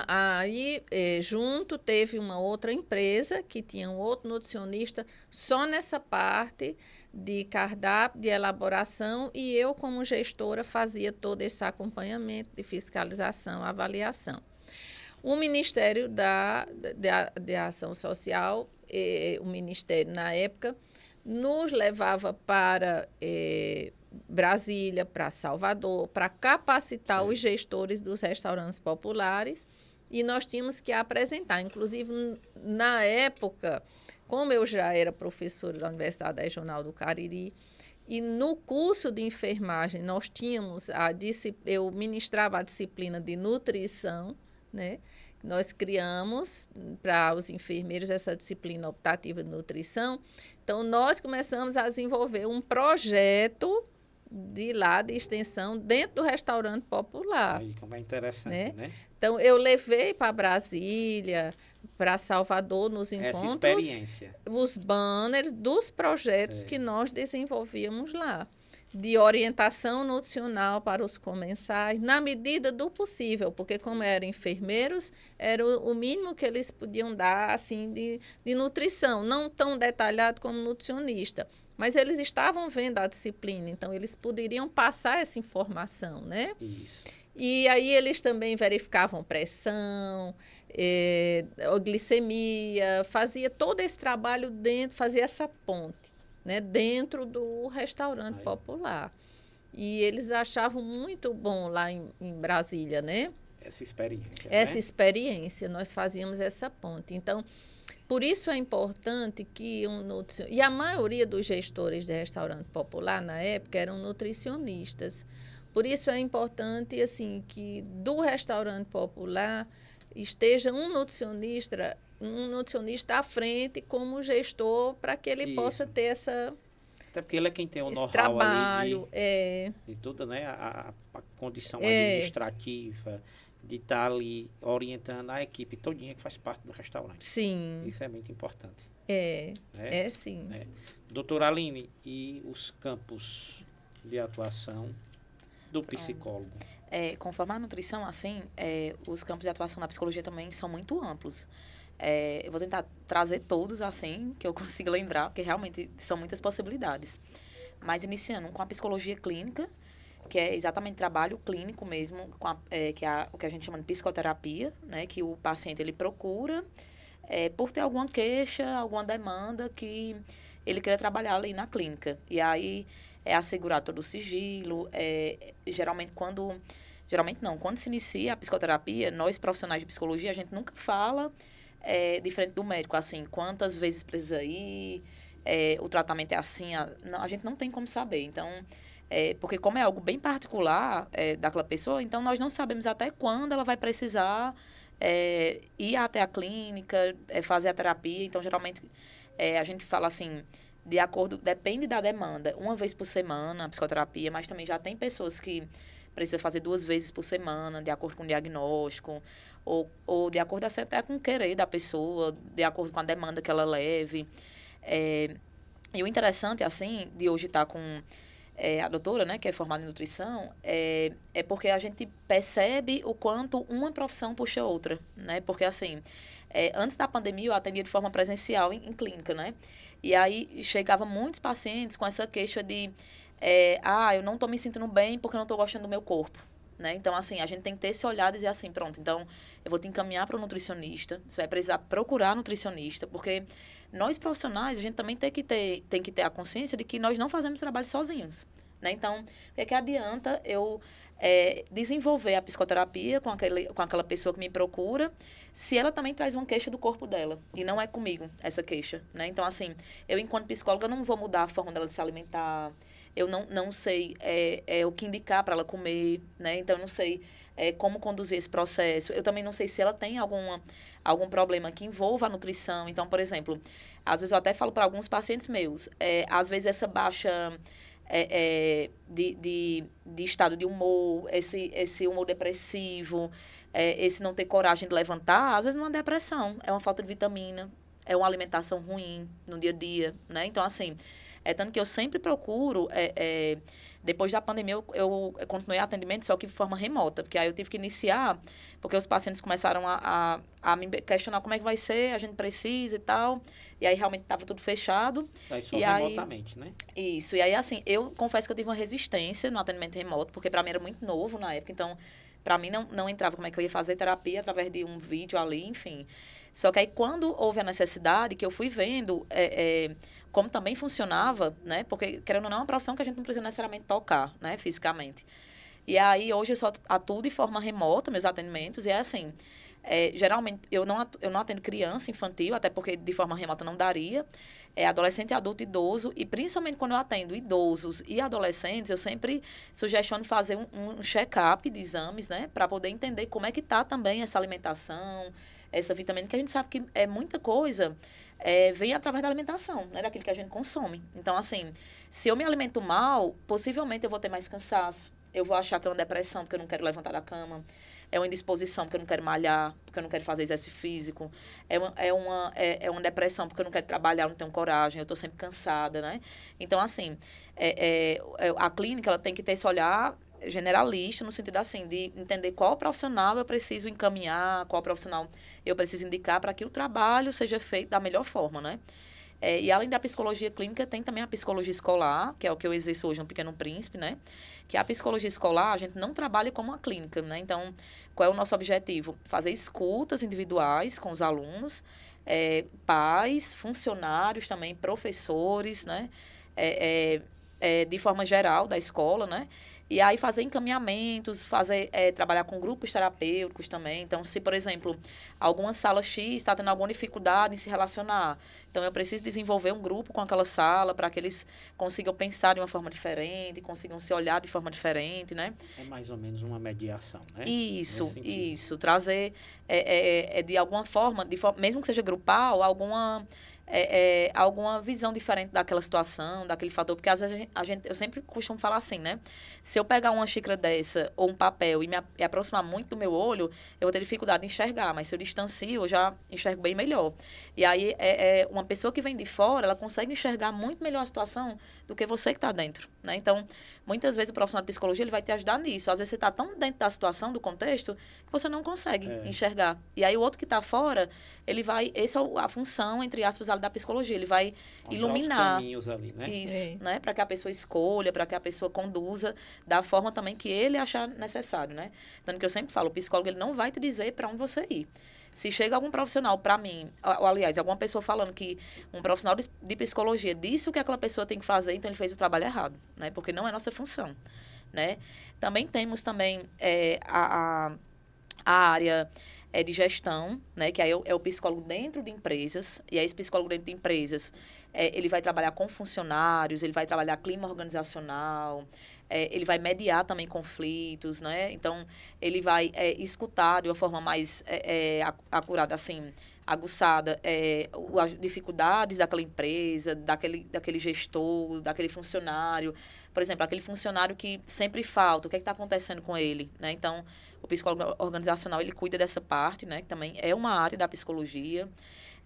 Aí, junto, teve uma outra empresa que tinha um outro nutricionista só nessa parte de cardápio, de elaboração, e eu, como gestora, fazia todo esse acompanhamento de fiscalização, avaliação. O Ministério de Ação Social, o Ministério, na época, nos levava para Brasília, para Salvador, para capacitar os gestores dos restaurantes populares, e nós tínhamos que apresentar. Inclusive, na época, como eu já era professora da Universidade Regional do Cariri, e no curso de enfermagem nós tínhamos eu ministrava a disciplina de nutrição, né? Nós criamos para os enfermeiros essa disciplina optativa de nutrição. Então, nós começamos a desenvolver um projeto de extensão dentro do restaurante popular. Aí, como é interessante, né? Então, eu levei para Brasília, para Salvador, nos encontros, essa experiência, os banners dos projetos que nós desenvolvíamos lá. de orientação nutricional para os comensais, na medida do possível, porque como eram enfermeiros, era o mínimo que eles podiam dar assim de nutrição, não tão detalhado como nutricionista, mas eles estavam vendo a disciplina, então eles poderiam passar essa informação, né? Isso. E aí eles também verificavam pressão, glicemia, fazia todo esse trabalho dentro, fazia essa ponte, né, dentro do restaurante popular. E eles achavam muito bom lá em Brasília, né? Essa experiência. Essa experiência, nós fazíamos essa ponte. Então, por isso é importante que e a maioria dos gestores de restaurante popular na época eram nutricionistas. Por isso é importante assim que do restaurante popular esteja um nutricionista à frente como gestor para que ele possa ter essa até porque ele é quem tem o know-how trabalho ali de tudo, né? A condição administrativa de estar ali orientando a equipe todinha que faz parte do restaurante. Sim. Isso é muito importante. Sim. Doutora Aline, e os campos de atuação do psicólogo? Conforme a nutrição, assim, os campos de atuação na psicologia também são muito amplos. Eu vou tentar trazer todos, assim, que eu consiga lembrar, porque realmente são muitas possibilidades. Mas iniciando com a psicologia clínica, que é exatamente trabalho clínico mesmo, que é o que a gente chama de psicoterapia, né? Que o paciente, ele procura por ter alguma queixa, alguma demanda que ele queira trabalhar ali na clínica. E aí é assegurar todo o sigilo. Quando se inicia a psicoterapia, nós profissionais de psicologia, a gente nunca fala diferente do médico, assim, quantas vezes precisa ir, o tratamento é assim, a gente não tem como saber. Então, porque como é algo bem particular daquela pessoa, então nós não sabemos até quando ela vai precisar ir até a clínica, fazer a terapia. Então, geralmente, a gente fala assim, depende da demanda, uma vez por semana a psicoterapia, mas também já tem pessoas que precisam fazer 2 vezes por semana, de acordo com o diagnóstico, ou de acordo até com o querer da pessoa, de acordo com a demanda que ela leve. E o interessante, assim, de hoje estar com a doutora, né, que é formada em nutrição, é porque a gente percebe o quanto uma profissão puxa a outra, né? Porque, assim, antes da pandemia eu atendia de forma presencial em clínica, né? E aí chegava muitos pacientes com essa queixa de eu não estou me sentindo bem porque eu não estou gostando do meu corpo, né? Então, assim, a gente tem que ter esse olhar e dizer assim, pronto, então eu vou te encaminhar para o nutricionista, você vai precisar procurar nutricionista, porque nós profissionais, a gente também tem que ter a consciência de que nós não fazemos trabalho sozinhos, né? Então, o que adianta eu desenvolver a psicoterapia com aquela pessoa que me procura, se ela também traz uma queixa do corpo dela, e não é comigo essa queixa, né? Então, assim, eu enquanto psicóloga não vou mudar a forma dela de se alimentar, eu não sei o que indicar para ela comer, né? Então, eu não sei como conduzir esse processo. Eu também não sei se ela tem algum problema que envolva a nutrição. Então, por exemplo, às vezes eu até falo para alguns pacientes meus, às vezes essa baixa de estado de humor, esse humor depressivo, esse não ter coragem de levantar, às vezes não é uma depressão, é uma falta de vitamina, é uma alimentação ruim no dia a dia, né? Então, assim, tanto que eu sempre procuro, depois da pandemia, eu continuei atendimento, só que de forma remota, porque aí eu tive que iniciar, porque os pacientes começaram a me questionar como é que vai ser, a gente precisa e tal, e aí realmente estava tudo fechado. Aí só remotamente, né? Isso, e aí assim, eu confesso que eu tive uma resistência no atendimento remoto, porque para mim era muito novo na época, então para mim não entrava como é que eu ia fazer terapia através de um vídeo ali, enfim. Só que aí, quando houve a necessidade, que eu fui vendo como também funcionava, né? Porque, querendo ou não, é uma profissão que a gente não precisa necessariamente tocar, né? Fisicamente. E aí, hoje, eu só atuo de forma remota, meus atendimentos, e é assim, geralmente, eu não atendo criança, infantil, até porque de forma remota não daria, adolescente, adulto, idoso, e principalmente quando eu atendo idosos e adolescentes, eu sempre sugestiono fazer um check-up de exames, né? Para poder entender como é que está também essa alimentação, essa vitamina, que a gente sabe que muita coisa vem através da alimentação, né? Daquilo que a gente consome. Então, assim, se eu me alimento mal, possivelmente eu vou ter mais cansaço, eu vou achar que é uma depressão, porque eu não quero levantar da cama. é uma indisposição porque eu não quero malhar, porque eu não quero fazer exercício físico, é uma depressão porque eu não quero trabalhar, eu não tenho coragem, eu estou sempre cansada, né? Então, assim, a clínica ela tem que ter esse olhar generalista, no sentido assim, de entender qual profissional eu preciso encaminhar, qual profissional eu preciso indicar para que o trabalho seja feito da melhor forma, né? E além da psicologia clínica, tem também a psicologia escolar, que é o que eu exerço hoje no Pequeno Príncipe, né? Que a psicologia escolar, a gente não trabalha como uma clínica, né? Então, qual é o nosso objetivo? Fazer escutas individuais com os alunos, pais, funcionários também, professores, né? De forma geral da escola, né? E aí fazer encaminhamentos, trabalhar com grupos terapêuticos também. Então, se, por exemplo, alguma sala X está tendo alguma dificuldade em se relacionar, então eu preciso desenvolver um grupo com aquela sala para que eles consigam pensar de uma forma diferente, consigam se olhar de forma diferente, né? É mais ou menos uma mediação, né? Isso. Trazer, de alguma forma, mesmo que seja grupal, alguma visão diferente daquela situação, daquele fator, porque às vezes eu sempre costumo falar assim, né? Se eu pegar uma xícara dessa ou um papel e me aproximar muito do meu olho, eu vou ter dificuldade de enxergar, mas se eu distancio, eu já enxergo bem melhor. E aí, uma pessoa que vem de fora, ela consegue enxergar muito melhor a situação do que você que está dentro, né? Então, muitas vezes o profissional de psicologia, ele vai te ajudar nisso. Às vezes você está tão dentro da situação, do contexto, que você não consegue enxergar. E aí, o outro que está fora, essa é a função, entre aspas, da psicologia, ele vai iluminar os caminhos ali, né? isso, né? Para que a pessoa escolha, para que a pessoa conduza da forma também que ele achar necessário, né? Tanto que eu sempre falo, o psicólogo ele não vai te dizer para onde você ir. Se chega algum profissional para mim, ou, aliás, alguma pessoa falando que um profissional de psicologia disse o que aquela pessoa tem que fazer, então ele fez o trabalho errado, né? Porque não é nossa função, né? Também temos a área de gestão, né, que aí é o psicólogo dentro de empresas, e aí esse psicólogo dentro de empresas, ele vai trabalhar com funcionários, ele vai trabalhar clima organizacional, ele vai mediar também conflitos, né, então ele vai escutar de uma forma mais acurada, assim, aguçada, as dificuldades daquela empresa, daquele gestor, daquele funcionário. Por exemplo, aquele funcionário que sempre falta, o que está acontecendo com ele, né? Então, o psicólogo organizacional, ele cuida dessa parte, né? Que também é uma área da psicologia,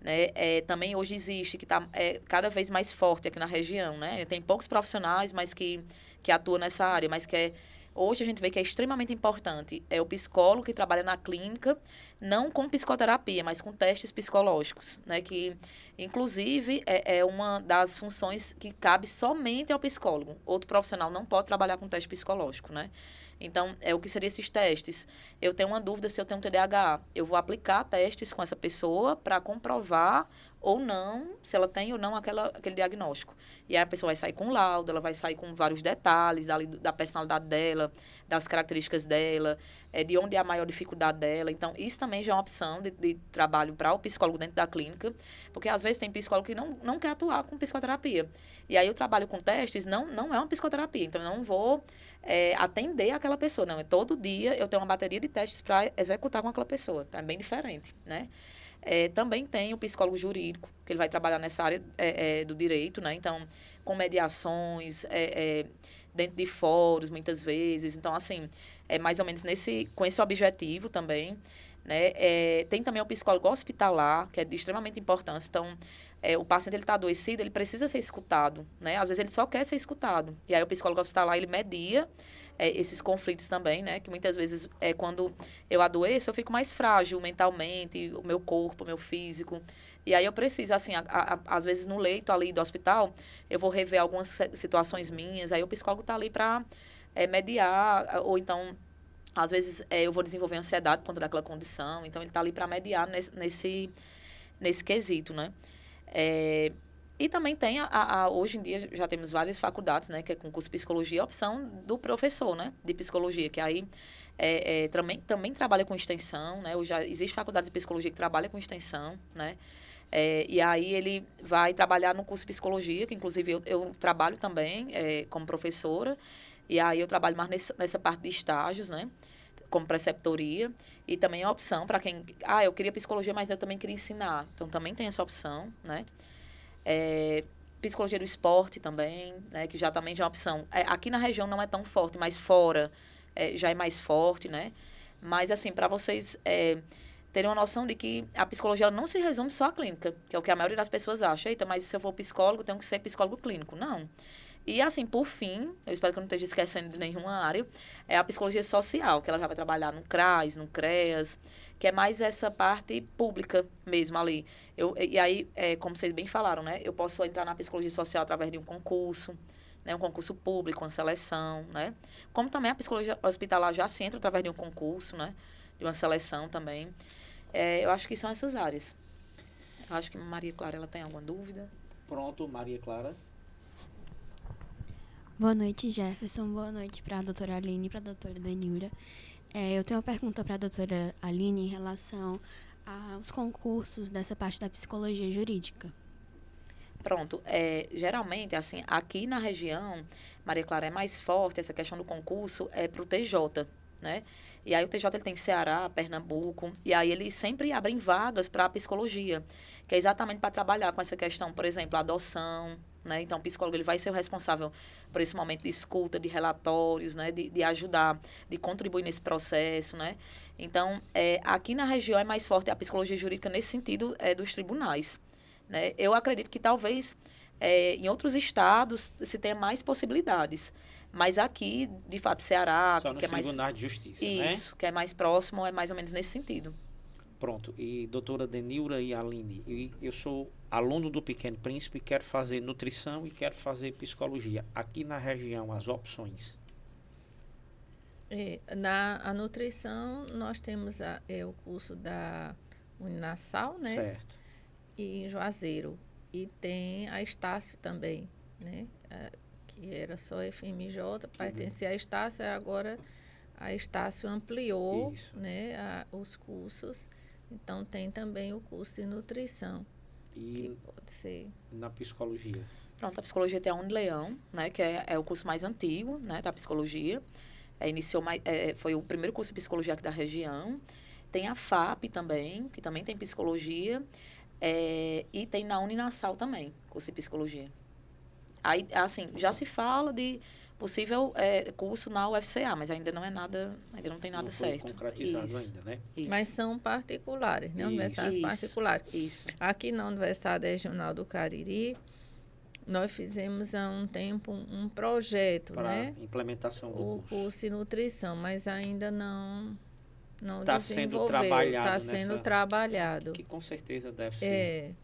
né? Também hoje existe, que está cada vez mais forte aqui na região, né? Tem poucos profissionais, mas que atuam nessa área, mas hoje a gente vê que é extremamente importante. É o psicólogo que trabalha na clínica, não com psicoterapia, mas com testes psicológicos, né? Que, inclusive, é uma das funções que cabe somente ao psicólogo. Outro profissional não pode trabalhar com teste psicológico, né? Então, o que seriam esses testes? Eu tenho uma dúvida se eu tenho TDAH. Eu vou aplicar testes com essa pessoa para comprovar ou não, se ela tem ou não aquele diagnóstico. E aí a pessoa vai sair com laudo, ela vai sair com vários detalhes da personalidade dela, das características dela, de onde é a maior dificuldade dela. Então, isso também já é uma opção de trabalho para o psicólogo dentro da clínica, porque às vezes tem psicólogo que não quer atuar com psicoterapia. E aí o trabalho com testes não é uma psicoterapia, então eu não vou atender aquela pessoa, não. Todo dia eu tenho uma bateria de testes para executar com aquela pessoa, então é bem diferente, né? Também tem o psicólogo jurídico, que ele vai trabalhar nessa área do direito, né? Então, com mediações, dentro de fóruns, muitas vezes. Então, assim, mais ou menos com esse objetivo também, né? Tem também o psicólogo hospitalar, que é de extremamente importância. Então, o paciente está adoecido, ele precisa ser escutado, né? Às vezes ele só quer ser escutado. E aí o psicólogo hospitalar, ele media esses conflitos também, né? Que muitas vezes, quando eu adoeço, eu fico mais frágil mentalmente, o meu corpo, o meu físico. E aí eu preciso, assim, às vezes no leito ali do hospital, eu vou rever algumas situações minhas, aí o psicólogo está ali para mediar, ou então, às vezes, eu vou desenvolver ansiedade por conta daquela condição, então ele está ali para mediar nesse quesito, né? E também tem, hoje em dia, já temos várias faculdades, né, que é com curso de psicologia, a opção do professor, né, de psicologia, que aí também trabalha com extensão, né, hoje já existe faculdade de psicologia que trabalha com extensão, né, e aí ele vai trabalhar no curso de psicologia, que inclusive eu trabalho também como professora, e aí eu trabalho mais nessa parte de estágios, né, como preceptoria, e também é uma opção para quem, eu queria psicologia, mas eu também queria ensinar, então também tem essa opção, né. Psicologia do esporte também, né, que também já é uma opção. Aqui na região não é tão forte, mas fora já é mais forte, né? Mas, assim, para vocês terem uma noção de que a psicologia ela não se resume só à clínica, que é o que a maioria das pessoas acha. Eita, mas se eu for psicólogo, eu tenho que ser psicólogo clínico. Não. E, assim, por fim, eu espero que eu não esteja esquecendo de nenhuma área, é a psicologia social, que ela já vai trabalhar no CRAS, no CREAS, que é mais essa parte pública mesmo ali. E aí, como vocês bem falaram, né? Eu posso entrar na psicologia social através de um concurso, né? Um concurso público, uma seleção, né? Como também a psicologia hospitalar já se entra através de um concurso, né? De uma seleção também. Eu acho que são essas áreas. Eu acho que Maria Clara, ela tem alguma dúvida? Pronto, Maria Clara. Boa noite, Jefferson. Boa noite para a doutora Aline e para a doutora Denilra. Eu tenho uma pergunta para a doutora Aline em relação aos concursos dessa parte da psicologia jurídica. Pronto. Geralmente, assim, aqui na região, Maria Clara, é mais forte essa questão do concurso para o TJ, né? E aí o TJ ele tem Ceará, Pernambuco, e aí eles sempre abrem vagas para a psicologia, que é exatamente para trabalhar com essa questão, por exemplo, a adoção, né? Então, o psicólogo ele vai ser o responsável por esse momento de escuta, de relatórios, né? De ajudar, de contribuir nesse processo, né? Então, aqui na região é mais forte a psicologia jurídica nesse sentido dos tribunais, né? Eu acredito que talvez em outros estados se tenha mais possibilidades. Mas aqui, de fato, Ceará, Só que é mais... Tribunais de Justiça, Isso, né? que é mais próximo, é mais ou menos nesse sentido. Pronto. E doutora Denilra e Aline, eu sou aluno do Pequeno Príncipe, quero fazer nutrição e quero fazer psicologia. Aqui na região, as opções. A nutrição, nós temos o curso da Uninasal, né? Certo. E em Juazeiro. E tem a Estácio também, né? Que era só FMJ, pertencia a Estácio, e agora a Estácio ampliou, né, os cursos. Então, tem também o curso de nutrição, que pode ser... Na psicologia? Pronto, a psicologia tem a Unileão, né, que é o curso mais antigo, né, da psicologia. Foi o primeiro curso de psicologia aqui da região. Tem a FAP também, que também tem psicologia. E tem na Uninasal também, curso de psicologia. Aí, assim, já se fala de possível curso na UFCA, mas ainda não é nada, ainda não tem nada certo. Não foi concretizado ainda, né? Isso. Mas são particulares, né? Universidades particulares. Isso. Aqui na Universidade Regional do Cariri, nós fizemos há um tempo um projeto, né? Para implementação do curso. O curso de nutrição, mas ainda não está sendo trabalhado. Está sendo trabalhado. Que com certeza deve ser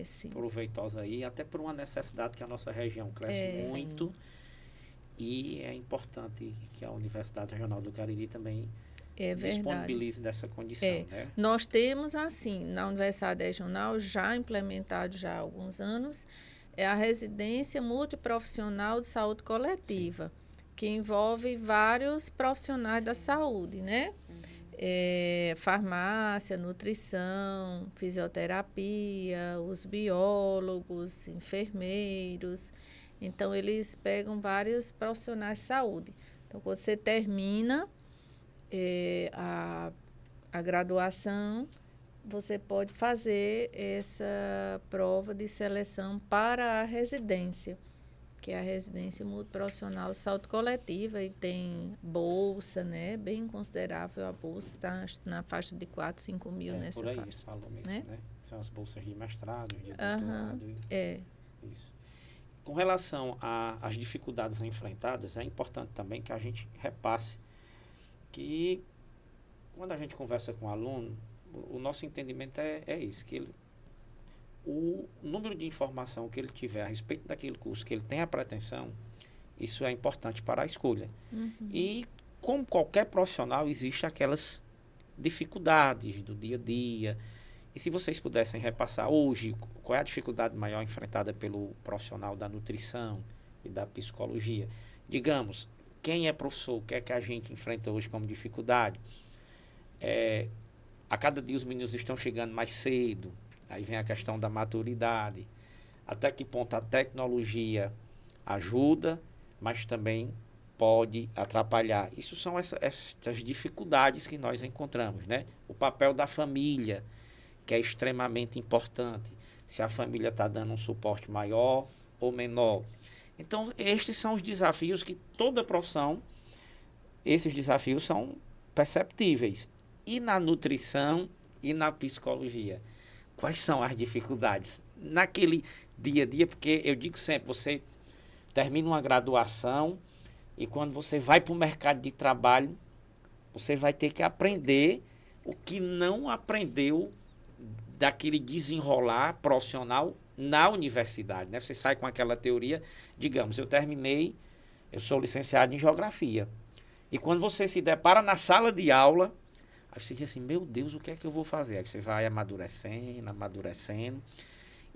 sim. proveitosa aí, até por uma necessidade que a nossa região cresce muito. Sim. E é importante que a Universidade Regional do Cariri também disponibilize dessa condição. Né? Nós temos, assim, na Universidade Regional, já implementado já há alguns anos, a residência multiprofissional de saúde coletiva, que envolve vários profissionais da saúde, né? Farmácia, nutrição, fisioterapia, os biólogos, enfermeiros. Então, eles pegam vários profissionais de saúde. Então, quando você termina a graduação, você pode fazer essa prova de seleção para a residência, que é a residência multiprofissional de saúde coletiva, e tem bolsa, né? Bem considerável a bolsa, está na faixa de 4, 5 mil nessa por aí, faixa. Isso falou mesmo, né? São as bolsas de mestrado, de doutorado. Isso. Com relação às dificuldades enfrentadas, é importante também que a gente repasse que quando a gente conversa com o aluno, o nosso entendimento é isso, que o número de informação que ele tiver a respeito daquele curso que ele tem a pretensão, isso é importante para a escolha. E, como qualquer profissional, existem aquelas dificuldades do dia a dia. E se vocês pudessem repassar hoje, qual é a dificuldade maior enfrentada pelo profissional da nutrição e da psicologia? Digamos, quem é professor, o que é que a gente enfrenta hoje como dificuldade? A cada dia os meninos estão chegando mais cedo. Aí vem a questão da maturidade. Até que ponto a tecnologia ajuda, mas também pode atrapalhar. Isso são essas dificuldades que nós encontramos, né? O papel da família, que é extremamente importante. Se a família está dando um suporte maior ou menor. Então, estes são os desafios que toda profissão, esses desafios são perceptíveis. E na nutrição e na psicologia? Quais são as dificuldades? Naquele dia a dia, porque eu digo sempre, você termina uma graduação e quando você vai para o mercado de trabalho, você vai ter que aprender o que não aprendeu daquele desenrolar profissional na universidade, né? Você sai com aquela teoria, digamos, eu sou licenciado em geografia. E quando você se depara na sala de aula, aí você diz assim, meu Deus, o que é que eu vou fazer? Aí você vai amadurecendo, amadurecendo.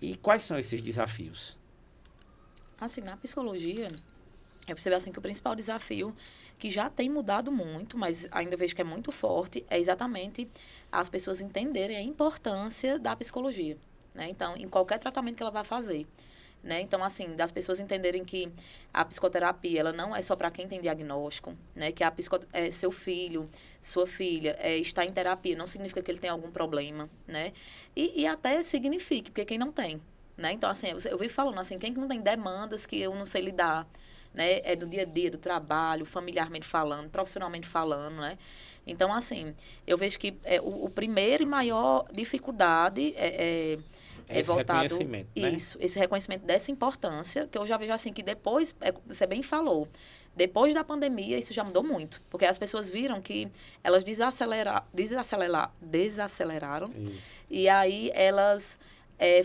E quais são esses desafios? Assim, na psicologia, eu percebo assim que o principal desafio, que já tem mudado muito, mas ainda vejo que é muito forte, é exatamente as pessoas entenderem a importância da psicologia, né? Então, em qualquer tratamento que ela vai fazer, né? Então, assim, das pessoas entenderem que a psicoterapia, ela não é só para quem tem diagnóstico, né? Que seu filho, sua filha está em terapia, não significa que ele tem algum problema, né? E até signifique, porque quem não tem, né? Então, assim, eu vi falando assim, quem não tem demandas que eu não sei lidar, né? É do dia a dia, do trabalho, familiarmente falando, profissionalmente falando, né? Então, assim, eu vejo que o primeiro e maior dificuldade é Esse voltado... reconhecimento, né? Isso, esse reconhecimento dessa importância, que eu já vejo assim, que depois, você bem falou, depois da pandemia, isso já mudou muito. Porque as pessoas viram que elas desaceleraram Isso. e aí elas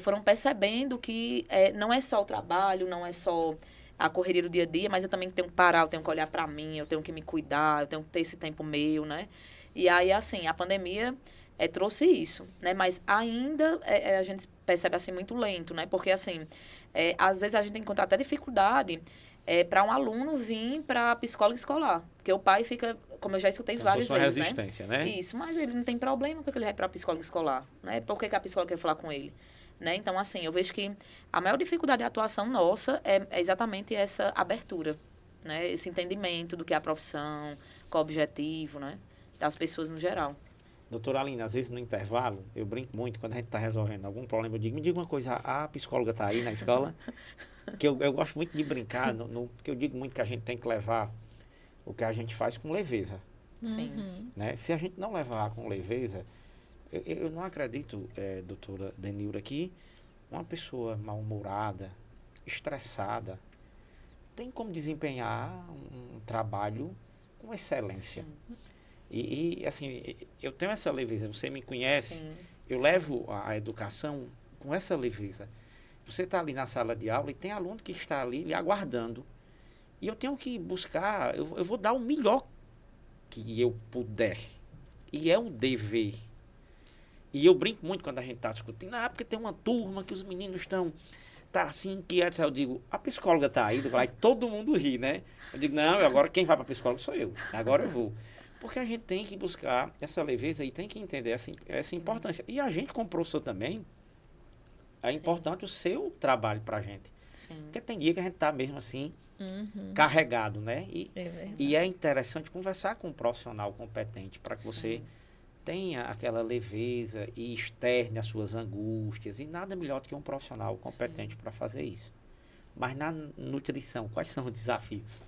foram percebendo que não é só o trabalho, não é só a correria do dia a dia, mas eu também tenho que parar, eu tenho que olhar para mim, eu tenho que me cuidar, eu tenho que ter esse tempo meu, né? E aí, assim, a pandemia trouxe isso, né? Mas ainda a gente percebe, assim, muito lento, né? Porque, assim, às vezes a gente tem que encontrar até dificuldade para um aluno vir para psicólogo escolar. Porque o pai fica, como eu já escutei várias Uma vezes, resistência, né? Isso, mas ele não tem problema porque ele vai para psicólogo escolar, né? Por que a psicóloga quer falar com ele? Né? Então, assim, eu vejo que a maior dificuldade de atuação nossa é exatamente essa abertura, né? Esse entendimento do que é a profissão, qual o objetivo, né? Das pessoas no geral. Doutora Aline, às vezes no intervalo, eu brinco muito, quando a gente está resolvendo algum problema, eu digo, me diga uma coisa, a psicóloga está aí na escola? Que eu gosto muito de brincar, porque eu digo muito que a gente tem que levar o que a gente faz com leveza. Sim. Né? Se a gente não levar com leveza, eu não acredito, doutora Denilra, que uma pessoa mal-humorada, estressada, tem como desempenhar um trabalho com excelência. Sim. E, assim, eu tenho essa leveza, você me conhece, Sim. eu levo a educação com essa leveza. Você está ali na sala de aula e tem aluno que está ali lhe aguardando. E eu tenho que buscar, eu vou dar o melhor que eu puder. E é um dever. E eu brinco muito quando a gente está discutindo, porque tem uma turma que os meninos estão assim inquietos. Eu digo, a psicóloga está aí, vai todo mundo ri, né? Eu digo, não, agora quem vai para a psicóloga sou eu. Agora eu vou. Porque a gente tem que buscar essa leveza e tem que entender essa importância. E a gente, como professor também, é importante o seu trabalho para a gente. Sim. Porque tem dia que a gente está mesmo assim, carregado, né? E é interessante conversar com um profissional competente para que você tenha aquela leveza e externe as suas angústias. E nada melhor do que um profissional competente para fazer isso. Mas na nutrição, quais são os desafios?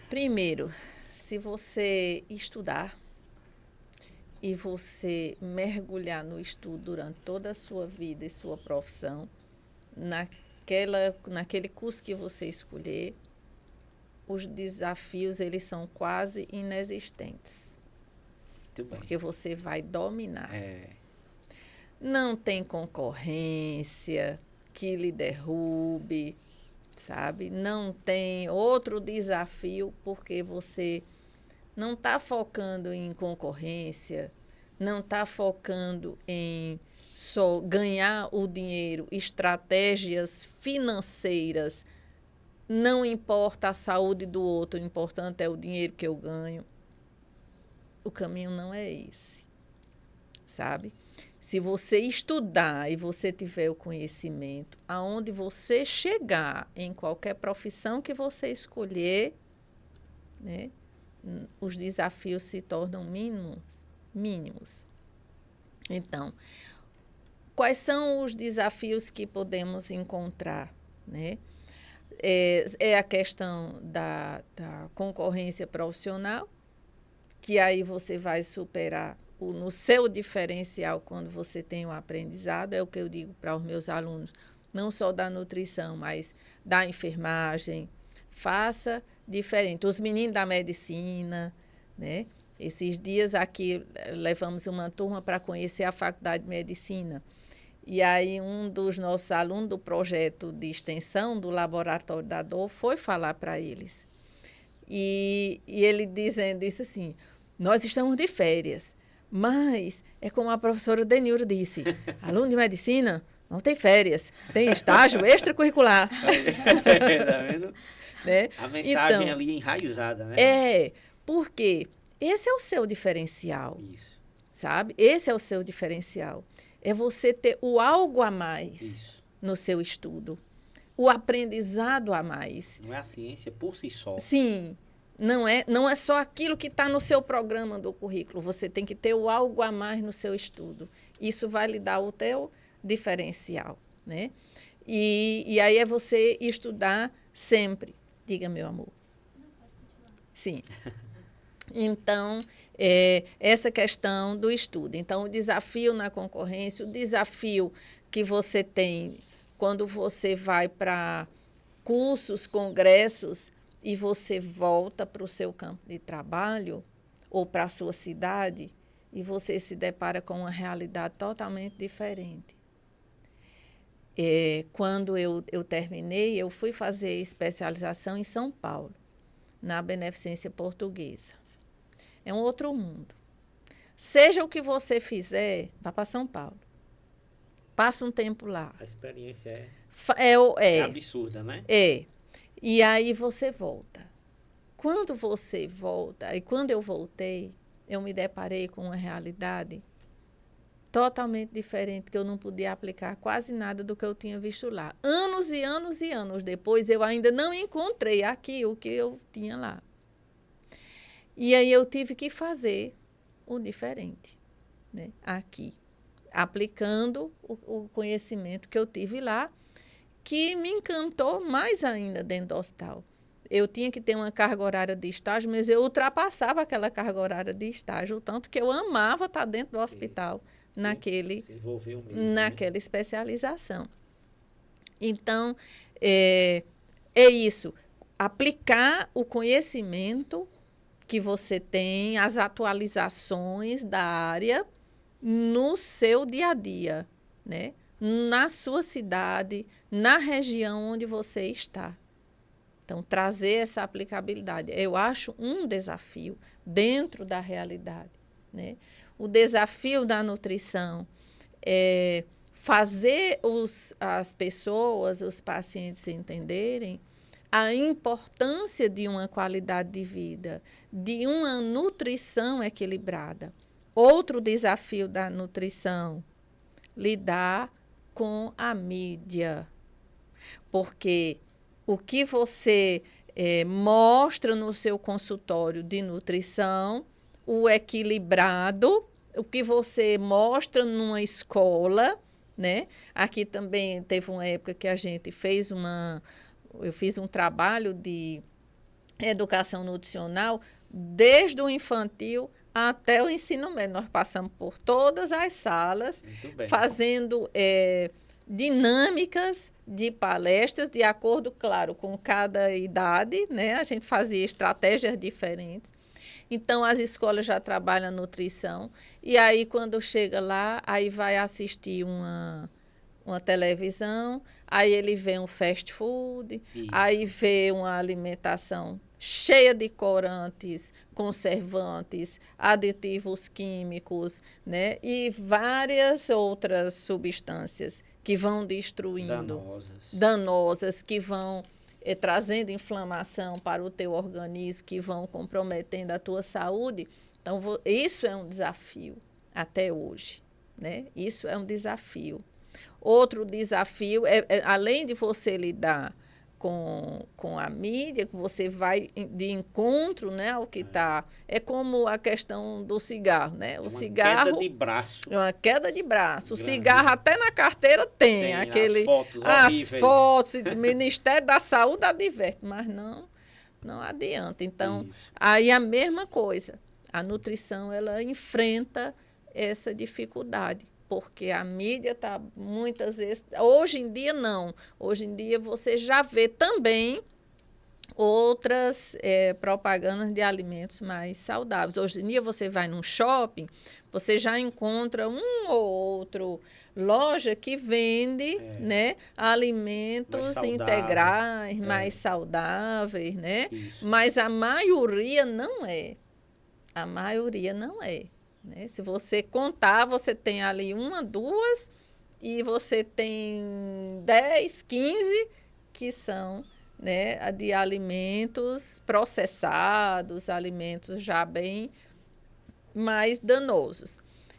Primeiro, se você estudar e você mergulhar no estudo durante toda a sua vida e sua profissão, naquele curso que você escolher, os desafios eles são quase inexistentes. Muito bem. Porque você vai dominar. É. Não tem concorrência que lhe derrube, sabe? Não tem outro desafio porque você não está focando em concorrência, não está focando em só ganhar o dinheiro, estratégias financeiras. Não importa a saúde do outro, o importante é o dinheiro que eu ganho. O caminho não é esse, sabe? Se você estudar e você tiver o conhecimento, aonde você chegar, em qualquer profissão que você escolher, né, os desafios se tornam mínimos. Então, quais são os desafios que podemos encontrar, né? É a questão da concorrência profissional, que aí você vai superar no seu diferencial quando você tem um aprendizado, é o que eu digo para os meus alunos, não só da nutrição, mas da enfermagem. Faça diferente. Os meninos da medicina, né? Esses dias aqui levamos uma turma para conhecer a Faculdade de Medicina. E aí um dos nossos alunos do projeto de extensão do Laboratório da Dor foi falar para eles. E ele disse assim, nós estamos de férias, mas é como a professora Denilra disse, aluno de medicina não tem férias, tem estágio extracurricular. Tá vendo? Né? A mensagem então, ali enraizada, né? Porque esse é o seu diferencial. Isso. Sabe? Esse é o seu diferencial. É você ter o algo a mais Isso. no seu estudo. O aprendizado a mais. Não é a ciência por si só. Sim. Não é só aquilo que está no seu programa do currículo. Você tem que ter o algo a mais no seu estudo. Isso vai lhe dar o teu diferencial, né? E aí é você estudar sempre. Diga, meu amor. Não, pode continuar. Sim. Então, essa questão do estudo. Então, o desafio na concorrência, o desafio que você tem quando você vai para cursos, congressos, e você volta para o seu campo de trabalho ou para a sua cidade, e você se depara com uma realidade totalmente diferente. Quando eu terminei, eu fui fazer especialização em São Paulo, na Beneficência Portuguesa. É um outro mundo. Seja o que você fizer, vá para São Paulo. Passa um tempo lá. A experiência é absurda, né? E aí você volta. Quando você volta, e quando eu voltei, eu me deparei com uma realidade totalmente diferente, que eu não podia aplicar quase nada do que eu tinha visto lá. Anos e anos e anos depois, eu ainda não encontrei aqui o que eu tinha lá. E aí eu tive que fazer o diferente, né? Aqui, aplicando o conhecimento que eu tive lá, que me encantou mais ainda dentro do hospital. Eu tinha que ter uma carga horária de estágio, mas eu ultrapassava aquela carga horária de estágio, o tanto que eu amava estar dentro do hospital, naquela especialização. Então, é isso, aplicar o conhecimento que você tem, as atualizações da área no seu dia a dia, né? Na sua cidade, na região onde você está. Então, trazer essa aplicabilidade, eu acho um desafio dentro da realidade, né? O desafio da nutrição é fazer as pessoas, os pacientes entenderem a importância de uma qualidade de vida, de uma nutrição equilibrada. Outro desafio da nutrição, lidar com a mídia. Porque o que você mostra no seu consultório de nutrição, o equilibrado, o que você mostra numa escola, né? Aqui também teve uma época que a gente fez eu fiz um trabalho de educação nutricional desde o infantil até o ensino médio. Nós passamos por todas as salas, fazendo dinâmicas de palestras, de acordo, claro, com cada idade, né? A gente fazia estratégias diferentes. Então, as escolas já trabalham nutrição. E aí, quando chega lá, aí vai assistir uma televisão, aí ele vê um fast food, aí vê uma alimentação cheia de corantes, conservantes, aditivos químicos, né? E várias outras substâncias que vão destruindo, danosas que vão trazendo inflamação para o teu organismo, que vão comprometendo a tua saúde. Então, isso é um desafio até hoje, né? Isso é um desafio. Outro desafio além de você lidar com a mídia, que você vai de encontro, né, ao que está. É como a questão do cigarro, né? O cigarro. Queda de braço. É uma queda de braço. Grande. O cigarro até na carteira tem aquele. As fotos, o Ministério da Saúde adverte, mas não adianta. Então, aí a mesma coisa. A nutrição, ela enfrenta essa dificuldade, porque a mídia está muitas vezes... Hoje em dia, não. Hoje em dia, você já vê também outras propagandas de alimentos mais saudáveis. Hoje em dia, você vai num shopping, você já encontra um ou outro loja que vende né, alimentos integrais, mais saudáveis, né? Isso. Mas a maioria não é. A maioria não é. Né? Se você contar, você tem ali 1, 2, e você tem 10, 15 que são né, de alimentos processados, alimentos já bem mais danosos.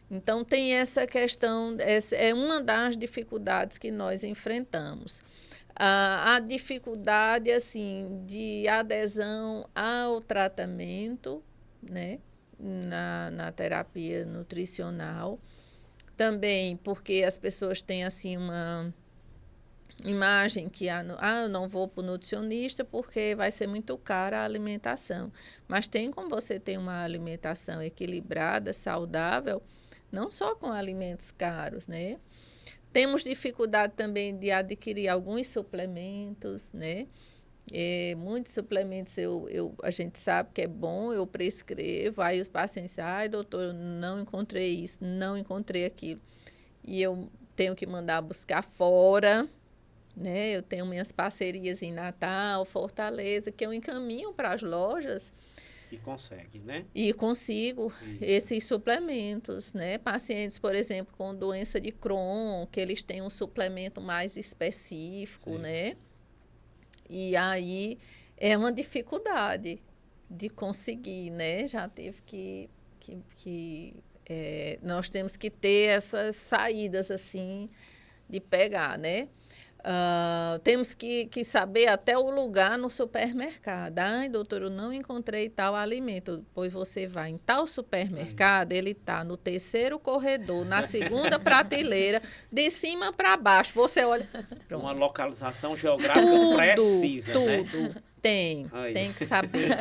Então, tem essa questão, essa é uma das dificuldades que nós enfrentamos. A dificuldade, assim, de adesão ao tratamento, né, na terapia nutricional. Também porque as pessoas têm, assim, uma imagem que eu não vou para o nutricionista porque vai ser muito cara a alimentação. Mas tem como você ter uma alimentação equilibrada, saudável, não só com alimentos caros, né? Temos dificuldade também de adquirir alguns suplementos, né? Muitos suplementos a gente sabe que é bom, eu prescrevo, aí os pacientes dizem, ai doutor, eu não encontrei isso, não encontrei aquilo. E eu tenho que mandar buscar fora, né? Eu tenho minhas parcerias em Natal, Fortaleza, que eu encaminho para as lojas. E consegue, né? E consigo esses suplementos, né? Pacientes, por exemplo, com doença de Crohn, que eles têm um suplemento mais específico, né? E aí é uma dificuldade de conseguir, né? Já teve nós temos que ter essas saídas, assim, de pegar, né? Temos que saber até o lugar no supermercado. Ai, doutor, eu não encontrei tal alimento. Pois você vai em tal supermercado, ele está no 3º corredor, na 2ª prateleira, de cima para baixo. Você olha... Pronto. Uma localização geográfica precisa, né? Tudo. Tem que saber.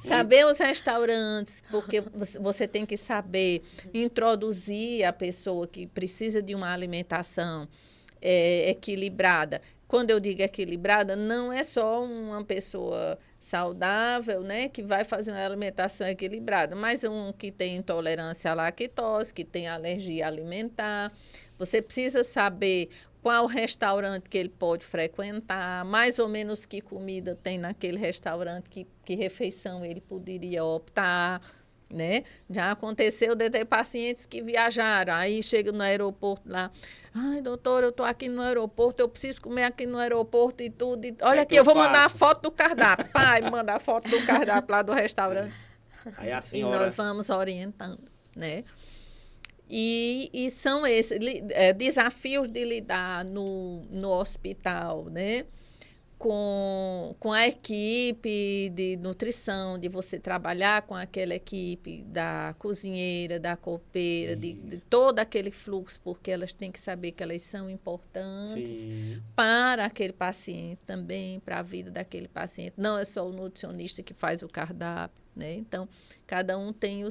Saber os restaurantes, porque você tem que saber introduzir a pessoa que precisa de uma alimentação equilibrada. Quando eu digo equilibrada, não é só uma pessoa saudável, né, que vai fazer uma alimentação equilibrada, mas um que tem intolerância à lactose, que tem alergia alimentar. Você precisa saber qual restaurante que ele pode frequentar, mais ou menos que comida tem naquele restaurante, que refeição ele poderia optar, né? Já aconteceu de ter pacientes que viajaram, aí chega no aeroporto lá, ai, doutor, eu estou aqui no aeroporto, eu preciso comer aqui no aeroporto e tudo. Olha aqui, eu vou mandar a foto do cardápio. Pai, manda a foto do cardápio lá do restaurante. Aí a senhora... E nós vamos orientando, né? E são esses desafios de lidar no hospital, né? Com a equipe de nutrição, de você trabalhar com aquela equipe da cozinheira, da copeira, de todo aquele fluxo, porque elas têm que saber que elas são importantes para aquele paciente também, para a vida daquele paciente. Não é só o nutricionista que faz o cardápio, né? Então, cada um tem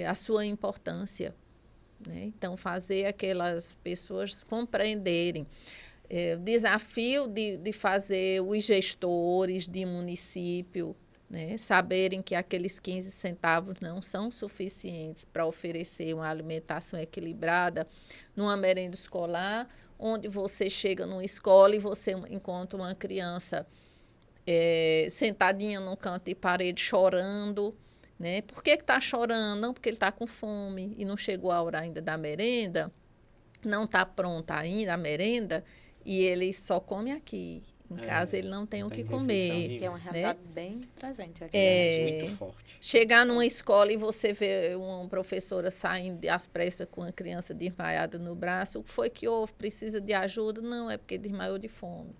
a sua importância, né? Então, fazer aquelas pessoas compreenderem. O desafio de fazer os gestores de município, né, saberem que aqueles 15 centavos não são suficientes para oferecer uma alimentação equilibrada numa merenda escolar, onde você chega numa escola e você encontra uma criança sentadinha num canto de parede chorando, né? Por que está chorando? Não, porque ele está com fome e não chegou a hora ainda da merenda, não está pronta ainda a merenda, e ele só come aqui. Em casa ele não tem o que comer. Que é uma realidade bem presente aqui. Muito forte. Chegar numa escola e você ver uma professora saindo às pressas com uma criança desmaiada no braço, o que foi que houve? Precisa de ajuda? Não, é porque desmaiou de fome.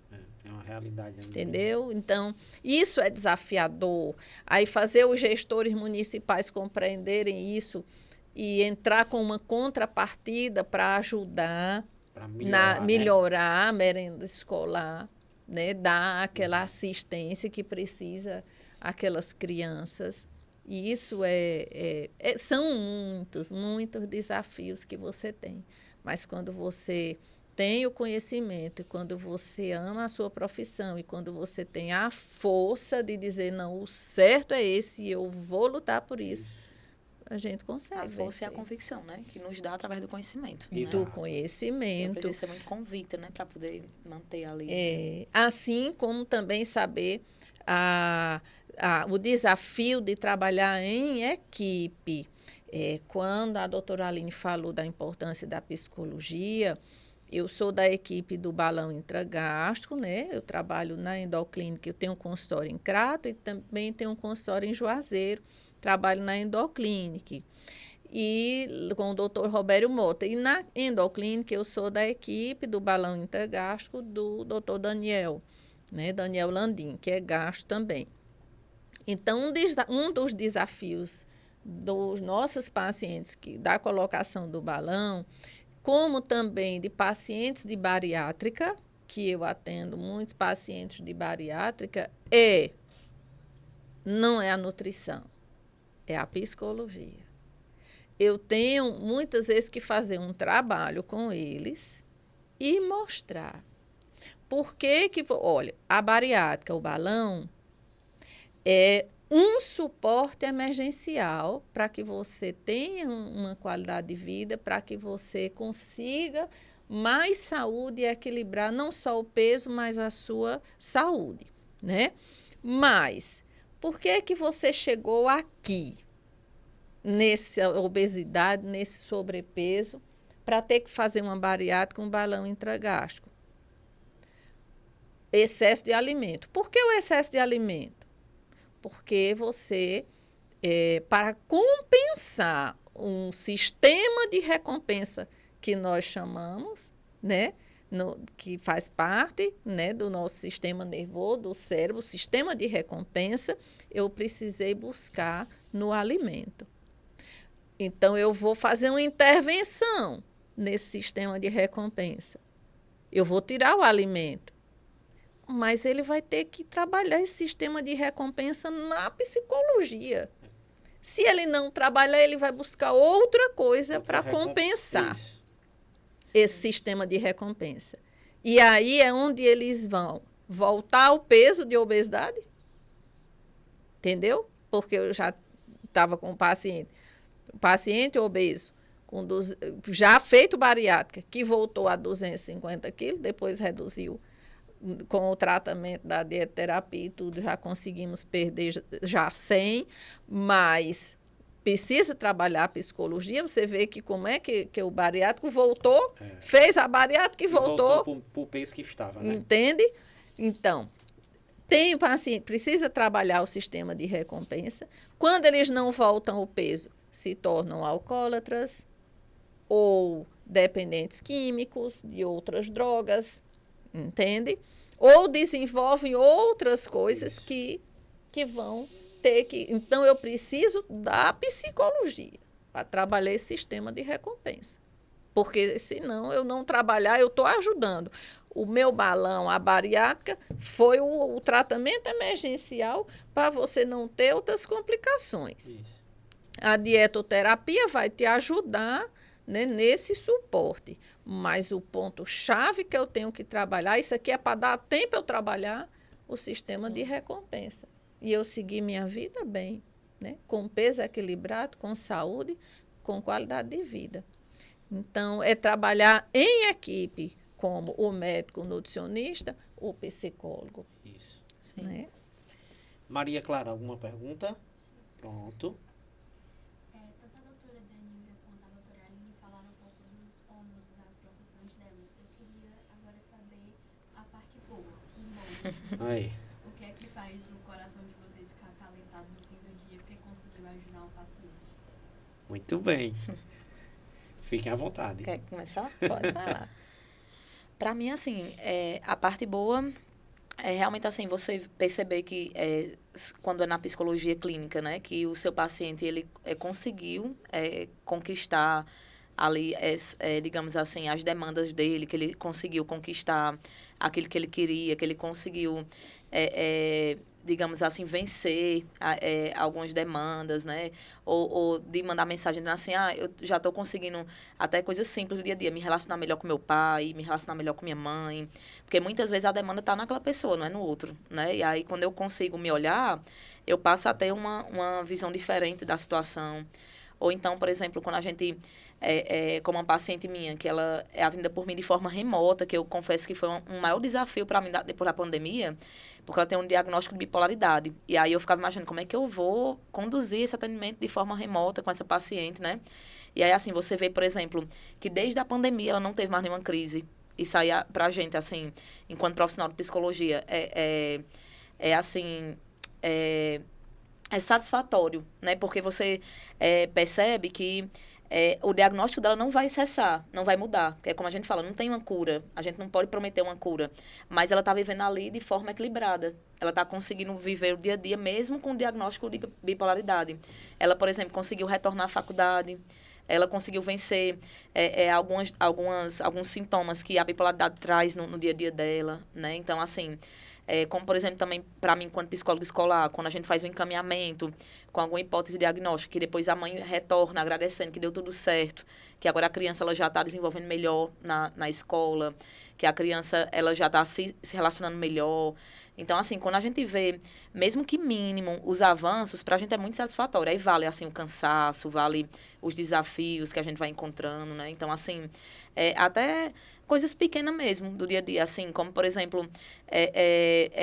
É uma realidade. Entendeu? Então, isso é desafiador. Aí fazer os gestores municipais compreenderem isso e entrar com uma contrapartida para ajudar melhorar a merenda escolar, né? Dar aquela assistência que precisa aquelas crianças. E isso são muitos desafios que você tem. Mas quando você tem o conhecimento, e quando você ama a sua profissão, e quando você tem a força de dizer, não, o certo é esse, e eu vou lutar por isso, a gente consegue. A força e a vencer. convicção, né? Que nos dá através do conhecimento. Exato. Do Eu conhecimento. preciso ser muito convicta, né? Para poder manter ali. Assim como também saber o desafio de trabalhar em equipe. Quando a doutora Aline falou da importância da psicologia, eu sou da equipe do balão intragástrico, né? Eu trabalho na endoclínica, eu tenho um consultório em Crato e também tenho um consultório em Juazeiro, trabalho na endoclínica. E com o doutor Robério Mota. E na endoclínica eu sou da equipe do balão intragástrico do doutor Daniel, né? Daniel Landim, que é gastro também. Então, um dos desafios dos nossos pacientes da colocação do balão, como também de pacientes de bariátrica, que eu atendo muitos pacientes de bariátrica, não é a nutrição, é a psicologia. Eu tenho muitas vezes que fazer um trabalho com eles e mostrar. Por que olha, a bariátrica, o balão, é um suporte emergencial para que você tenha uma qualidade de vida, para que você consiga mais saúde e equilibrar não só o peso, mas a sua saúde, né? Mas, por que você chegou aqui? Nessa obesidade, nesse sobrepeso, para ter que fazer uma bariátrica com um balão intragástrico. Excesso de alimento. Por que o excesso de alimento? Porque você, para compensar um sistema de recompensa que nós chamamos, né, que faz parte, né, do nosso sistema nervoso, do cérebro, sistema de recompensa, eu precisei buscar no alimento. Então, eu vou fazer uma intervenção nesse sistema de recompensa. Eu vou tirar o alimento, mas ele vai ter que trabalhar esse sistema de recompensa na psicologia. Se ele não trabalhar, ele vai buscar outra coisa para compensar esse sistema de recompensa. E aí é onde eles vão voltar ao peso de obesidade. Entendeu? Porque eu já estava com o paciente obeso, já feito bariátrica, que voltou a 250 quilos, depois reduziu com o tratamento da dietoterapia e tudo, já conseguimos perder já 100, mas precisa trabalhar a psicologia. Você vê que como é que o bariátrico voltou, fez a bariátrica e voltou para o peso que estava, né? Entende? Então, tem o paciente, precisa trabalhar o sistema de recompensa. Quando eles não voltam ao peso, se tornam alcoólatras ou dependentes químicos de outras drogas, entende? Ou desenvolvem outras coisas que vão ter que... Então, eu preciso da psicologia para trabalhar esse sistema de recompensa. Porque, senão, eu não trabalhar, eu estou ajudando. O meu balão, a bariátrica, foi o tratamento emergencial para você não ter outras complicações. Isso. A dietoterapia vai te ajudar, né, nesse suporte. Mas o ponto-chave que eu tenho que trabalhar, isso aqui é para dar tempo eu trabalhar o sistema de recompensa. E eu seguir minha vida bem, né, com peso equilibrado, com saúde, com qualidade de vida. Então, é trabalhar em equipe, como o médico, o nutricionista, o psicólogo. Isso. Sim. Né? Maria Clara, alguma pergunta? Pronto. Tanto a doutora Danilda quanto a doutora Aline falaram um pouco dos ônus das profissões delas. Eu queria agora saber a parte boa, o bom. Aí. O que é que faz o coração de vocês ficar acalentado no fim do dia porque conseguiu ajudar o paciente? Muito bem. Fiquem à vontade. Quer começar? Pode falar. Para mim, assim, a parte boa é realmente, assim, você perceber que, quando é na psicologia clínica, né, que o seu paciente, ele conseguiu conquistar ali, digamos assim, as demandas dele, que ele conseguiu conquistar aquilo que ele queria, que ele conseguiu digamos assim, vencer algumas demandas, né? Ou de mandar mensagem dizendo assim, eu já estou conseguindo até coisas simples do dia a dia, me relacionar melhor com meu pai, me relacionar melhor com minha mãe, porque muitas vezes a demanda está naquela pessoa, não é no outro, né? E aí, quando eu consigo me olhar, eu passo a ter uma visão diferente da situação. Ou então, por exemplo, quando a gente, como uma paciente minha, que ela é atendida por mim de forma remota, que eu confesso que foi um maior desafio para mim depois da pandemia, porque ela tem um diagnóstico de bipolaridade. E aí eu ficava imaginando como é que eu vou conduzir esse atendimento de forma remota com essa paciente, né? E aí, assim, você vê, por exemplo, que desde a pandemia ela não teve mais nenhuma crise. Isso aí, pra gente, assim, enquanto profissional de psicologia, assim... É satisfatório, né? Porque você percebe que o diagnóstico dela não vai cessar, não vai mudar. Porque, como a gente fala, não tem uma cura. A gente não pode prometer uma cura. Mas ela está vivendo ali de forma equilibrada. Ela está conseguindo viver o dia a dia, mesmo com o diagnóstico de bipolaridade. Ela, por exemplo, conseguiu retornar à faculdade. Ela conseguiu vencer alguns sintomas que a bipolaridade traz no dia a dia dela, né? Então, assim... como, por exemplo, também para mim, enquanto psicólogo escolar, quando a gente faz um encaminhamento com alguma hipótese diagnóstica, que depois a mãe retorna agradecendo que deu tudo certo, que agora a criança ela já está desenvolvendo melhor na escola, que a criança ela já está se relacionando melhor. Então, assim, quando a gente vê, mesmo que mínimo, os avanços, para a gente é muito satisfatório. Aí vale, assim, o cansaço, vale os desafios que a gente vai encontrando, né? Então, assim, até coisas pequenas mesmo do dia a dia, assim, como, por exemplo,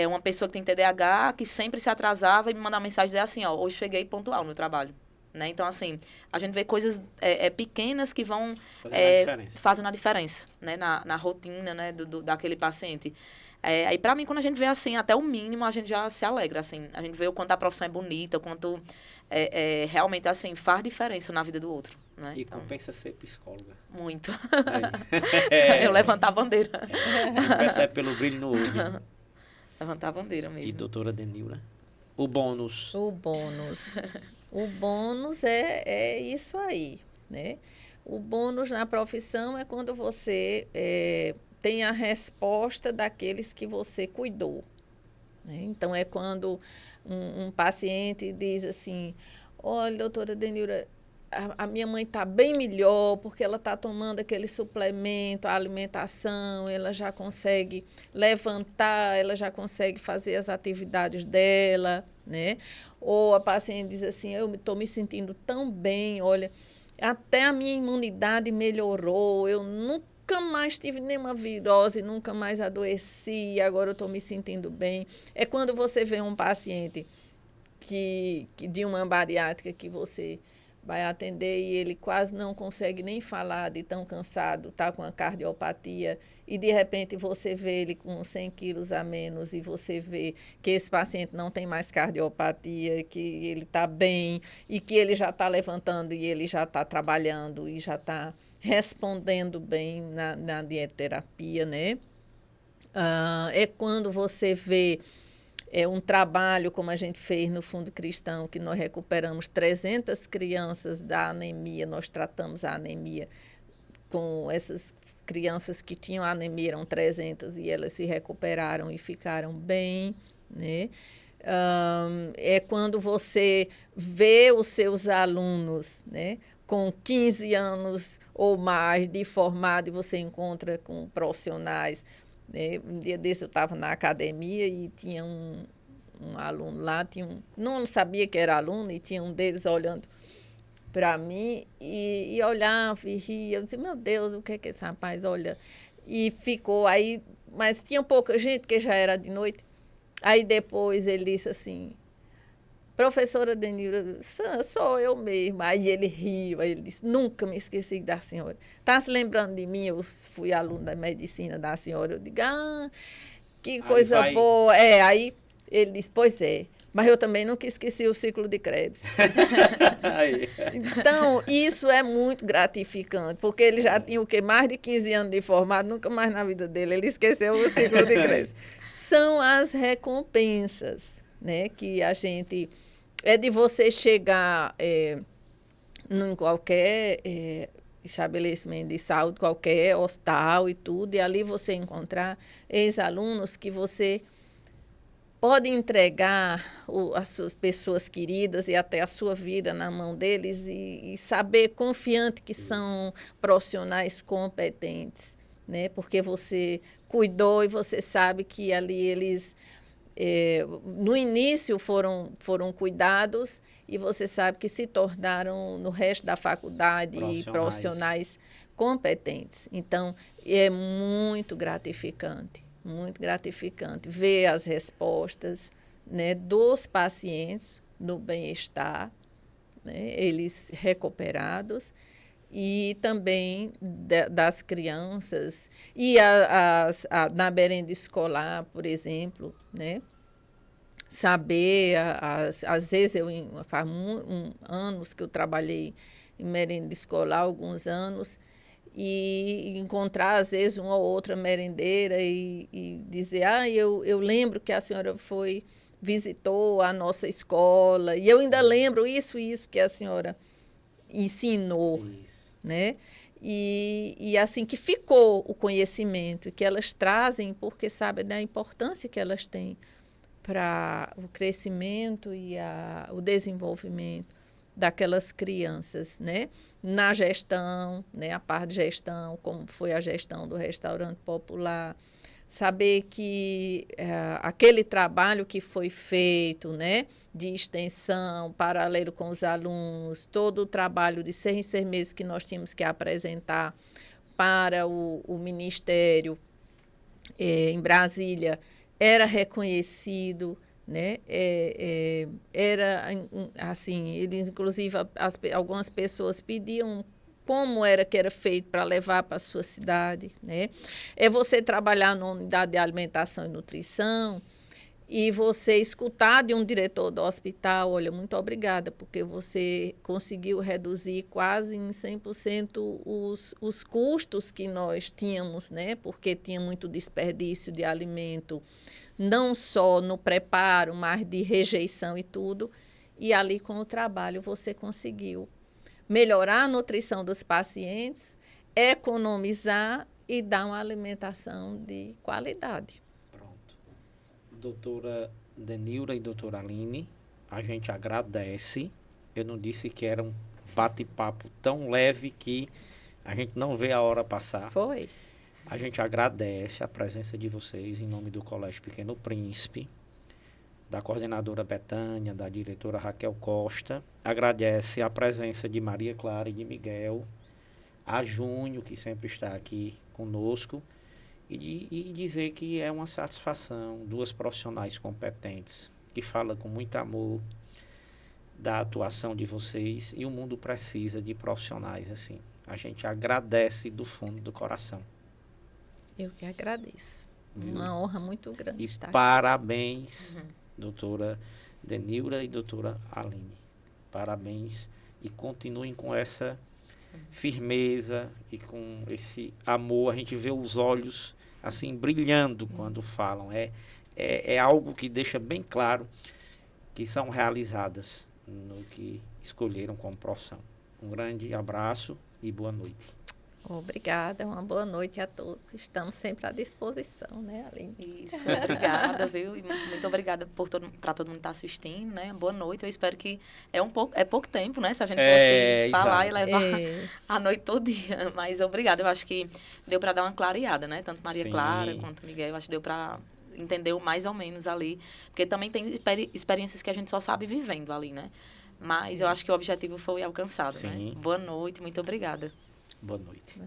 uma pessoa que tem TDAH, que sempre se atrasava e me mandava mensagem dizer assim, hoje cheguei pontual no trabalho. Né? Então, assim, a gente vê coisas pequenas que vão fazendo a diferença, né? Na rotina, né? daquele paciente. Aí, para mim, quando a gente vê assim, até o mínimo, a gente já se alegra, assim. A gente vê o quanto a profissão é bonita, o quanto realmente, assim, faz diferença na vida do outro, né? E então, compensa ser psicóloga. Muito. É. Eu levantar a bandeira. Percebe pelo brilho no olho. Levantar a bandeira mesmo. E doutora Denilra? O bônus. O bônus. O bônus é isso aí, né? O bônus na profissão é quando você tem a resposta daqueles que você cuidou. Né? Então, é quando um paciente diz assim, olha, doutora Denilra, a minha mãe está bem melhor porque ela está tomando aquele suplemento, a alimentação, ela já consegue levantar, ela já consegue fazer as atividades dela, né? Ou a paciente diz assim, eu estou me sentindo tão bem, olha, até a minha imunidade melhorou, eu nunca mais tive nenhuma virose, nunca mais adoeci, agora eu estou me sentindo bem. É quando você vê um paciente que de uma bariátrica que você vai atender e ele quase não consegue nem falar de tão cansado, está com a cardiopatia, e de repente você vê ele com 100 quilos a menos e você vê que esse paciente não tem mais cardiopatia, que ele está bem e que ele já está levantando e ele já está trabalhando e já está respondendo bem na dietoterapia, né? É quando você vê um trabalho como a gente fez no Fundo Cristão, que nós recuperamos 300 crianças da anemia, nós tratamos a anemia com essas crianças que tinham anemia, eram 300, e elas se recuperaram e ficaram bem, né? É quando você vê os seus alunos, né, com 15 anos ou mais de formado, e você encontra com profissionais. Um dia desse eu estava na academia e tinha um aluno lá, não sabia que era aluno, e tinha um deles olhando para mim e olhava e ria. Eu disse, meu Deus, o que é que esse rapaz olha? E ficou aí, mas tinha pouca gente, que já era de noite. Aí depois ele disse assim, professora Denilra, sou eu mesmo. Aí ele riu, aí ele disse, nunca me esqueci da senhora. Está se lembrando de mim? Eu fui aluno da medicina da senhora. Eu digo, que coisa boa. Aí ele disse, pois é, mas eu também nunca esqueci o ciclo de Krebs. Então, isso é muito gratificante, porque ele já tinha mais de 15 anos de formado, nunca mais na vida dele ele esqueceu o ciclo de Krebs. São as recompensas, né, que a gente... É de você chegar em qualquer estabelecimento de saúde, qualquer hospital e tudo, e ali você encontrar ex-alunos que você pode entregar as suas pessoas queridas e até a sua vida na mão deles e saber confiante que são profissionais competentes, né? Porque você cuidou e você sabe que ali eles no início foram cuidados e você sabe que se tornaram no resto da faculdade profissionais competentes. Então, é muito gratificante ver as respostas, né, dos pacientes no bem-estar, né, eles recuperados, e também das crianças. E na merenda escolar, por exemplo, né? Saber, às vezes, faz anos que eu trabalhei em merenda escolar, alguns anos, e encontrar, às vezes, uma ou outra merendeira e dizer, eu lembro que a senhora visitou a nossa escola, e eu ainda lembro isso que a senhora ensinou. Isso. Né? E assim que ficou o conhecimento que elas trazem, porque sabem da importância que elas têm para o crescimento e o desenvolvimento daquelas crianças, né? Na gestão, né? A parte de gestão, como foi a gestão do restaurante popular, saber que aquele trabalho que foi feito, né, de extensão, paralelo com os alunos, todo o trabalho de 6 meses que nós tínhamos que apresentar para o Ministério em Brasília, era reconhecido, né? Era assim, eles, inclusive, algumas pessoas pediam como era que era feito para levar para a sua cidade, né? É você trabalhar na unidade de alimentação e nutrição e você escutar de um diretor do hospital, olha, muito obrigada, porque você conseguiu reduzir quase em 100% os custos que nós tínhamos, né? Porque tinha muito desperdício de alimento, não só no preparo, mas de rejeição e tudo. E ali, com o trabalho, você conseguiu melhorar a nutrição dos pacientes, economizar e dar uma alimentação de qualidade. Pronto. Doutora Denilra e doutora Aline, a gente agradece. Eu não disse que era um bate-papo tão leve que a gente não vê a hora passar. Foi. A gente agradece a presença de vocês em nome do Colégio Pequeno Príncipe, da coordenadora Betânia, da diretora Raquel Costa. Agradece a presença de Maria Clara e de Miguel, a Júnior, que sempre está aqui conosco, e dizer que é uma satisfação, 2 profissionais competentes, que falam com muito amor da atuação de vocês, e o mundo precisa de profissionais assim. A gente agradece do fundo do coração. Eu que agradeço. Uma honra muito grande e estar parabéns, doutora Denilra e doutora Aline. Parabéns e continuem com essa firmeza e com esse amor. A gente vê os olhos assim brilhando quando falam. É algo que deixa bem claro que são realizadas no que escolheram como profissão. Um grande abraço e boa noite. Obrigada, uma boa noite a todos. Estamos sempre à disposição, né, Aline? Isso, obrigada, viu? E muito obrigada para todo mundo estar assistindo, né? Boa noite. Eu espero que é pouco tempo, né? Se a gente fosse falar e levar a noite todo dia. Mas obrigada. Eu acho que deu para dar uma clareada, né? Tanto Maria Clara quanto Miguel. Eu acho que deu para entender mais ou menos ali. Porque também tem experiências que a gente só sabe vivendo ali, né? Mas eu acho que o objetivo foi alcançado, né? Boa noite, muito obrigada. Boa noite.